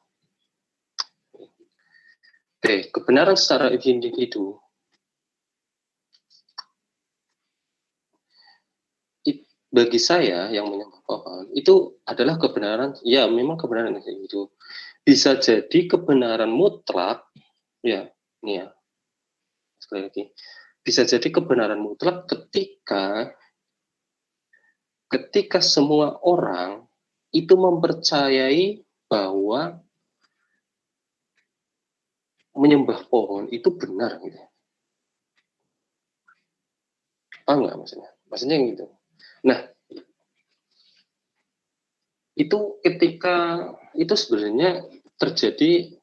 Oke, kebenaran secara individu bagi saya yang menyembah pohon itu adalah kebenaran, ya memang kebenaran itu bisa jadi kebenaran mutlak, ya ini ya sekali lagi bisa jadi kebenaran mutlak ketika semua orang itu mempercayai bahwa menyembah pohon itu benar gitu. Paham nggak maksudnya? Maksudnya gitu. Nah, itu ketika itu sebenarnya terjadi,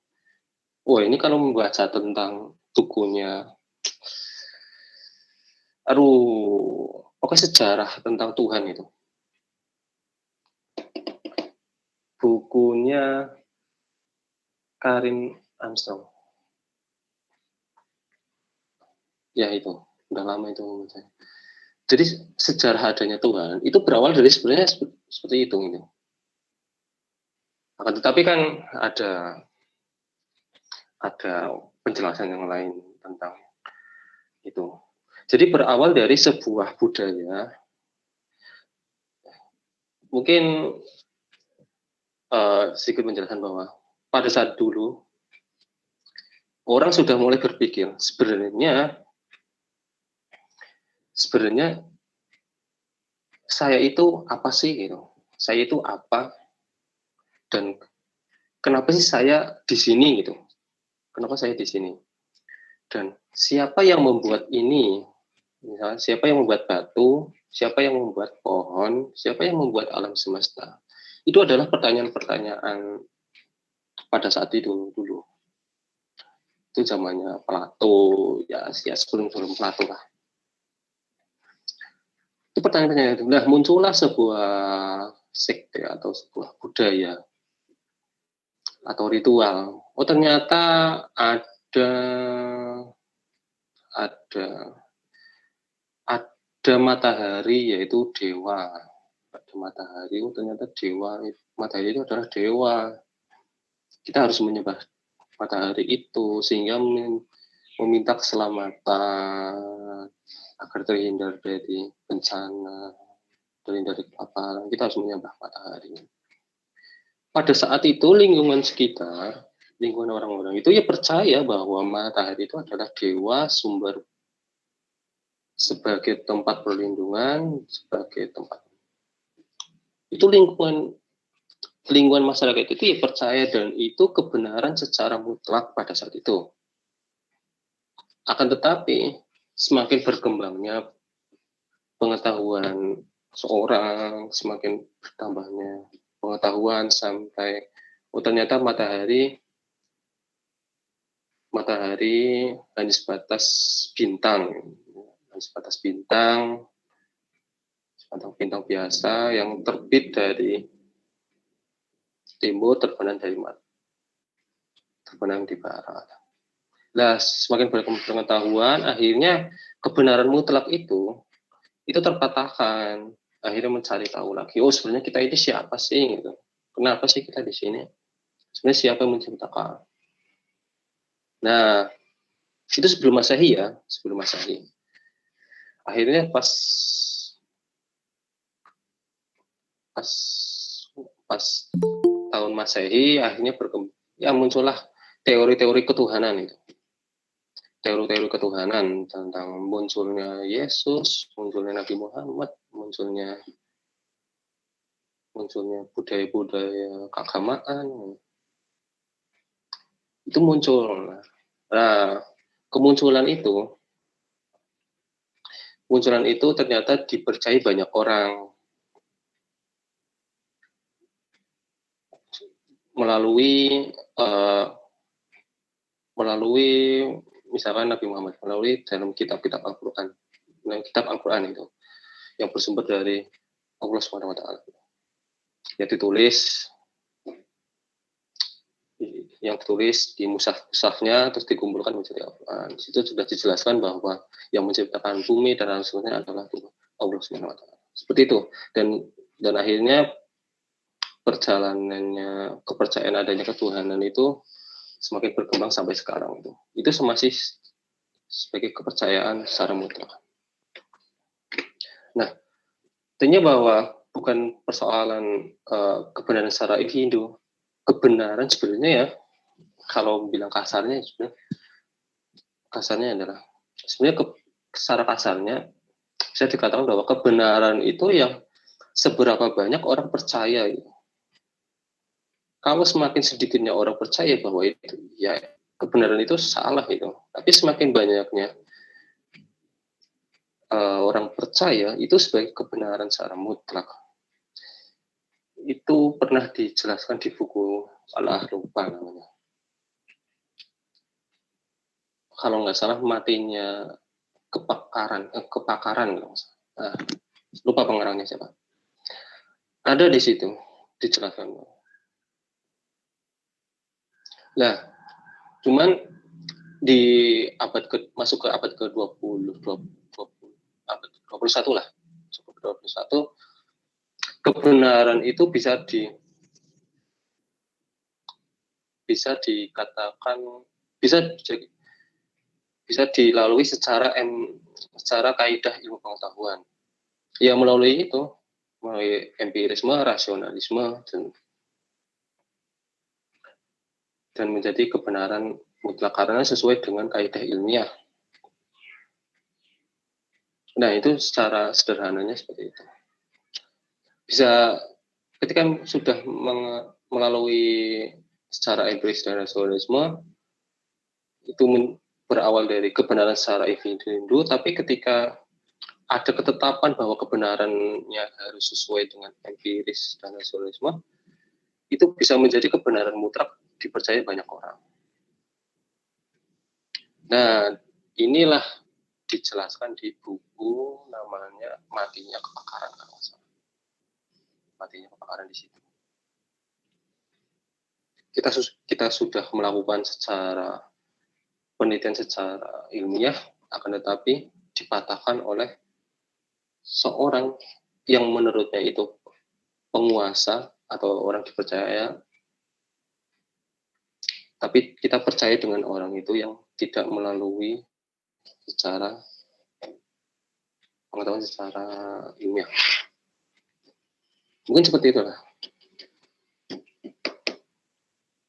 wah ini kalau membaca tentang bukunya, pokoknya sejarah tentang Tuhan itu. Bukunya Karin Armstrong. Ya itu, udah lama itu. Jadi sejarah adanya Tuhan itu berawal dari sebenarnya seperti itu gitu. Akan tetapi kan ada penjelasan yang lain tentang itu. Jadi berawal dari sebuah budaya, mungkin sedikit menjelaskan bahwa pada saat dulu orang sudah mulai berpikir sebenarnya saya itu apa sih gitu. Saya itu apa dan kenapa sih saya di sini gitu. Kenapa saya di sini? Dan siapa yang membuat ini? Misalnya, siapa yang membuat batu, siapa yang membuat pohon, siapa yang membuat alam semesta. Itu adalah pertanyaan-pertanyaan pada saat itu dulu. Itu zamannya Plato, ya sebelum Plato lah. Itu pertanyaan-pertanyaan itu. Nah, muncullah sebuah sekte atau sebuah budaya atau ritual. Oh, ternyata ada matahari, yaitu dewa. Ada matahari, oh ternyata dewa. Matahari itu adalah dewa. Kita harus menyembah matahari itu sehingga meminta keselamatan agar terhindar dari bencana, terhindar dari apa. Kita harus menyembah matahari. Pada saat itu lingkungan sekitar, lingkungan orang-orang itu ya percaya bahwa matahari itu adalah dewa, sumber, sebagai tempat perlindungan, sebagai tempat itu lingkungan masyarakat itu ya percaya, dan itu kebenaran secara mutlak pada saat itu. Akan tetapi semakin berkembangnya pengetahuan seorang, semakin bertambahnya pengetahuan sampai ternyata matahari hanya sebatas bintang, bintang biasa yang terbit dari timur, terbenam terbenam di barat. Nah, semakin berpengetahuan, akhirnya kebenaran mutlak itu terpatahkan. Akhirnya mencari tahu lagi, oh sebenarnya kita ini siapa sih? Gitu. Kenapa sih kita di sini? Sebenarnya siapa yang menciptakan? Nah, itu sebelum Masehi ya, sebelum Masehi. Akhirnya pas tahun Masehi, akhirnya muncullah teori-teori ketuhanan itu. Teori-teori ketuhanan tentang munculnya Yesus, munculnya Nabi Muhammad, munculnya budaya-budaya keagamaan. Itu muncul. Nah, kemunculan itu ternyata dipercayai banyak orang melalui misalkan Nabi Muhammad, melalui dalam kitab-kitab Al-Quran. Nah, kitab Al-Quran itu yang bersumber dari Allah Subhanahu wa taala. Yang ditulis di mushaf-mushafnya terus dikumpulkan menjadi Al-Quran. Di situ sudah dijelaskan bahwa yang menciptakan bumi dan lain sebagainya adalah Allah Subhanahu wa taala. Seperti itu. Dan akhirnya perjalanannya kepercayaan adanya ketuhanan itu semakin berkembang sampai sekarang itu. Itu masih sebagai kepercayaan secara mutlak. Nah, tentunya bahwa bukan persoalan kebenaran secara individu. Kebenaran sebenarnya ya, kalau bilang kasarnya adalah sebenarnya secara kasarnya saya dikatakan bahwa kebenaran itu yang seberapa banyak orang percaya. Kalau semakin sedikitnya orang percaya bahwa itu ya kebenaran itu salah itu, tapi semakin banyaknya orang percaya itu sebagai kebenaran secara mutlak. Itu pernah dijelaskan di buku Al-Ahlufa namanya. Kalau nggak salah matinya kepakaran nah, lupa pengarangnya siapa. Ada di situ dijelaskan. Nah, cuman masuk ke abad ke-20, abad ke-21 lah. Masuk ke 21, kebenaran itu bisa dilalui secara kaidah ilmu pengetahuan. Ya melalui empirisme, rasionalisme, dan menjadi kebenaran mutlak karena sesuai dengan kaidah ilmiah. Nah, itu secara sederhananya seperti itu. Bisa ketika sudah melalui secara empiris dan rasionalisme, itu berawal dari kebenaran secara individu, tapi ketika ada ketetapan bahwa kebenarannya harus sesuai dengan empiris dan rasionalisme, itu bisa menjadi kebenaran mutlak dipercaya banyak orang. Nah, inilah dijelaskan di buku namanya Matinya Kepakaran. Matinya Kepakaran di situ. Kita sudah melakukan penelitian secara ilmiah, akan tetapi dipatahkan oleh seorang yang menurutnya itu penguasa atau orang dipercaya, tapi kita percaya dengan orang itu yang tidak melalui secara pengetahuan secara ilmiah. Mungkin seperti itulah.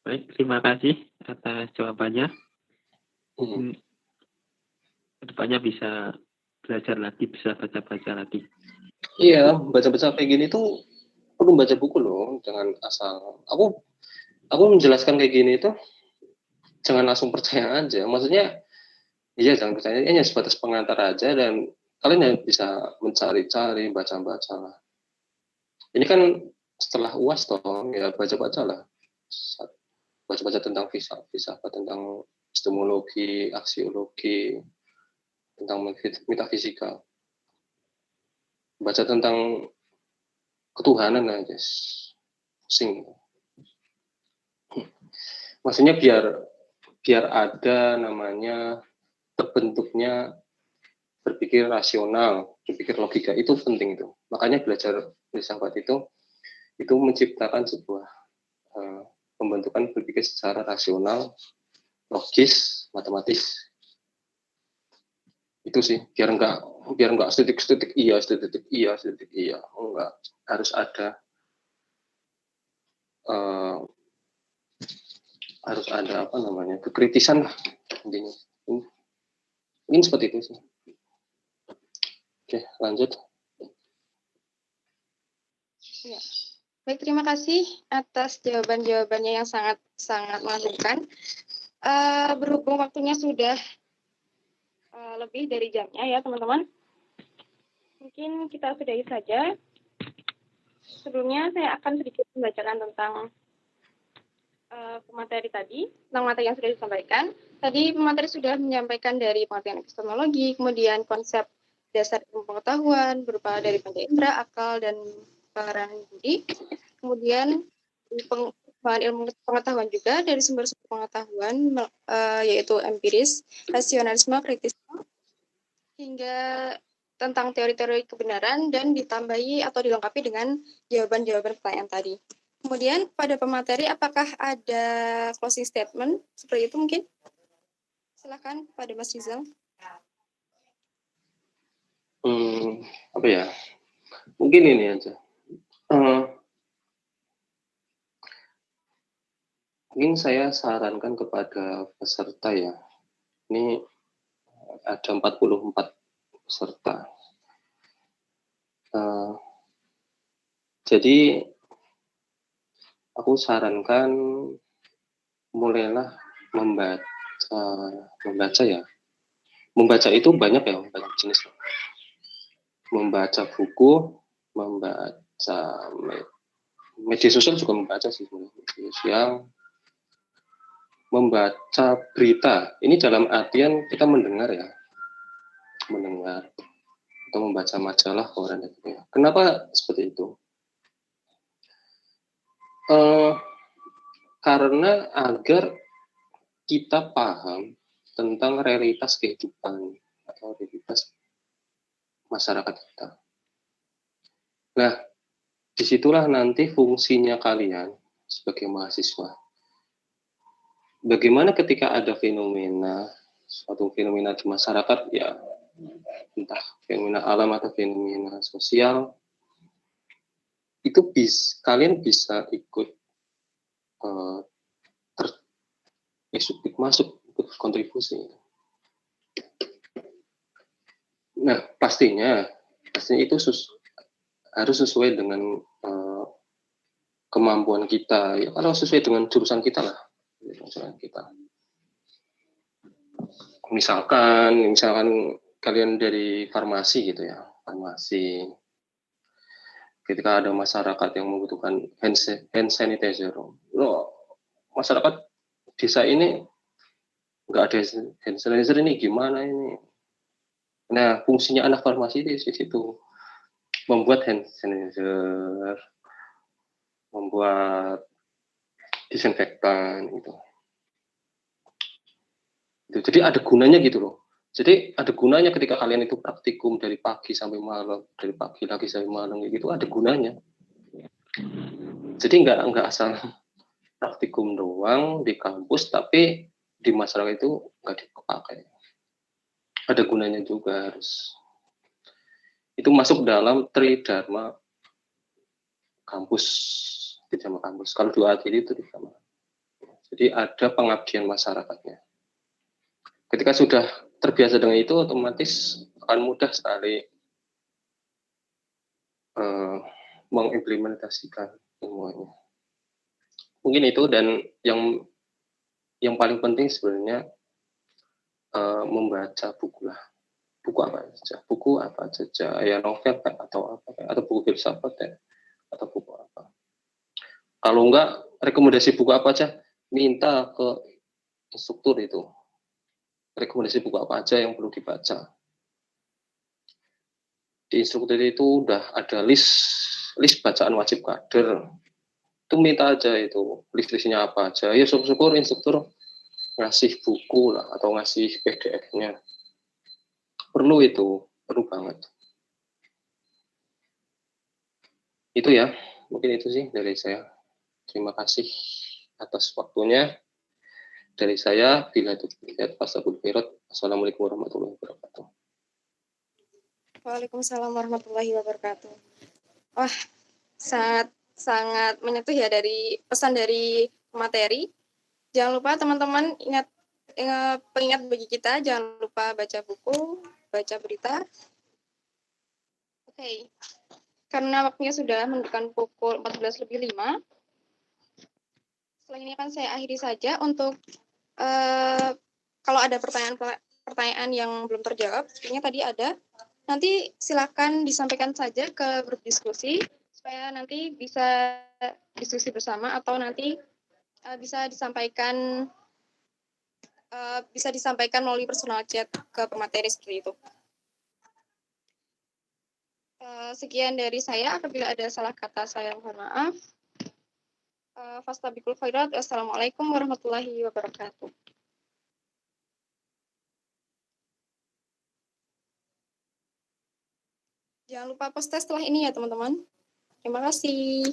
Baik, terima kasih atas jawabannya. Kedepannya bisa belajar lagi, bisa baca-baca lagi. Iya, baca-baca kayak gini tuh perlu baca buku loh, jangan asal. Aku menjelaskan kayak gini itu jangan langsung percaya aja. Maksudnya, iya jangan percaya, hanya sebatas pengantar aja dan kalian yang bisa mencari-cari, baca-baca lah. Ini kan setelah UAS toh, ya baca-baca lah. Baca-baca tentang filsafat, tentang epistemologi, aksiologi, tentang metafisika. Baca tentang ketuhanan aja. Pusing. maksudnya biar ada namanya terbentuknya berpikir rasional, berpikir logika, itu penting itu. Makanya belajar filsafat itu menciptakan sebuah pembentukan berpikir secara rasional, logis, matematis. Itu sih, biar enggak estetik iya, enggak, harus ada apa namanya, kekritisan lah intinya. Ini seperti itu sih. Oke, lanjut. Ya. Baik, terima kasih atas jawaban-jawabannya yang sangat mengagetkan. Berhubung waktunya sudah lebih dari jamnya ya teman-teman, mungkin kita sudahi saja. Sebelumnya saya akan sedikit membacakan tentang pemateri tadi, tentang materi yang sudah disampaikan. Tadi pemateri sudah menyampaikan dari pengertian epistemologi, kemudian konsep dasar ilmu pengetahuan berupa dari panca indera, akal, dan pengenalan budi. Kemudian pengembangan ilmu pengetahuan juga dari sumber-sumber pengetahuan, yaitu empiris, rasionalisme, kritisme, hingga tentang teori-teori kebenaran, dan ditambahi atau dilengkapi dengan jawaban-jawaban pertanyaan tadi. Kemudian pada pemateri, apakah ada closing statement seperti itu mungkin? Silakan pada Mas Rizal. Apa ya? Mungkin ini aja. Mungkin saya sarankan kepada peserta ya. Ini ada 44 peserta. Jadi aku sarankan mulailah membaca ya. Membaca itu banyak ya, banyak jenis. Membaca buku, membaca media sosial juga membaca sih, media sosial, membaca berita. Ini dalam artian kita mendengar ya, atau membaca majalah, koran dan sebagainya. Kenapa seperti itu? Karena agar kita paham tentang realitas kehidupan atau realitas masyarakat kita. Nah, disitulah nanti fungsinya kalian sebagai mahasiswa. Bagaimana ketika ada suatu fenomena di masyarakat, ya entah fenomena alam atau fenomena sosial, itu kalian bisa ikut masuk kontribusi. Nah, pastinya itu harus sesuai dengan kemampuan kita. Ya, kalau sesuai dengan jurusan kita lah, Misalkan kalian dari farmasi gitu ya, farmasi. Ketika ada masyarakat yang membutuhkan hand sanitizer, masyarakat desa ini nggak ada hand sanitizer, ini gimana ini? Nah, fungsinya anak farmasi di situ, membuat hand sanitizer, membuat disinfektan gitu. Jadi ada gunanya gitu loh. Jadi ada gunanya ketika kalian itu praktikum dari pagi sampai malam, dari pagi lagi sampai malam gitu, ada gunanya. Jadi nggak asal praktikum doang di kampus, tapi di masyarakat itu nggak dipakai. Ada gunanya juga harus. Itu masuk dalam tridharma kampus, tridharma kampus. Kalau diadili itu tridharma. Jadi ada pengabdian masyarakatnya. Ketika sudah terbiasa dengan itu, otomatis akan mudah sekali mengimplementasikan semuanya. Mungkin itu, dan yang paling penting sebenarnya membaca buku lah. Buku apa saja, ya novel atau buku filsafat ya, atau buku apa. Kalau enggak, rekomendasi buku apa aja, minta ke instruktur itu. Rekomendasi buku apa aja yang perlu dibaca. Di instruktur itu udah ada list bacaan wajib kader. itu minta aja itu list-listnya apa aja. Ya syukur-syukur instruktur ngasih buku lah atau ngasih PDF-nya. Perlu itu, perlu banget. Itu ya, mungkin itu sih dari saya. Terima kasih atas waktunya. Dari saya, bila itu dilihat Fastabul Khairat. Assalamualaikum warahmatullahi wabarakatuh. Waalaikumsalam warahmatullahi wabarakatuh. Wah, sangat menyentuh ya dari pesan dari materi. Jangan lupa teman-teman pengingat bagi kita, jangan lupa baca buku, baca berita. Oke, karena waktunya sudah menunjukkan pukul 14:05. Setelah ini akan saya akhiri saja untuk kalau ada pertanyaan yang belum terjawab, sepertinya tadi ada. Nanti silakan disampaikan saja ke grup diskusi supaya nanti bisa diskusi bersama atau nanti bisa disampaikan melalui personal chat ke pemateri seperti itu. Sekian dari saya. Apabila ada salah kata saya mohon maaf. Fastabiqul khairat. Assalamualaikum warahmatullahi wabarakatuh. Jangan lupa post test setelah ini ya teman-teman. Terima kasih.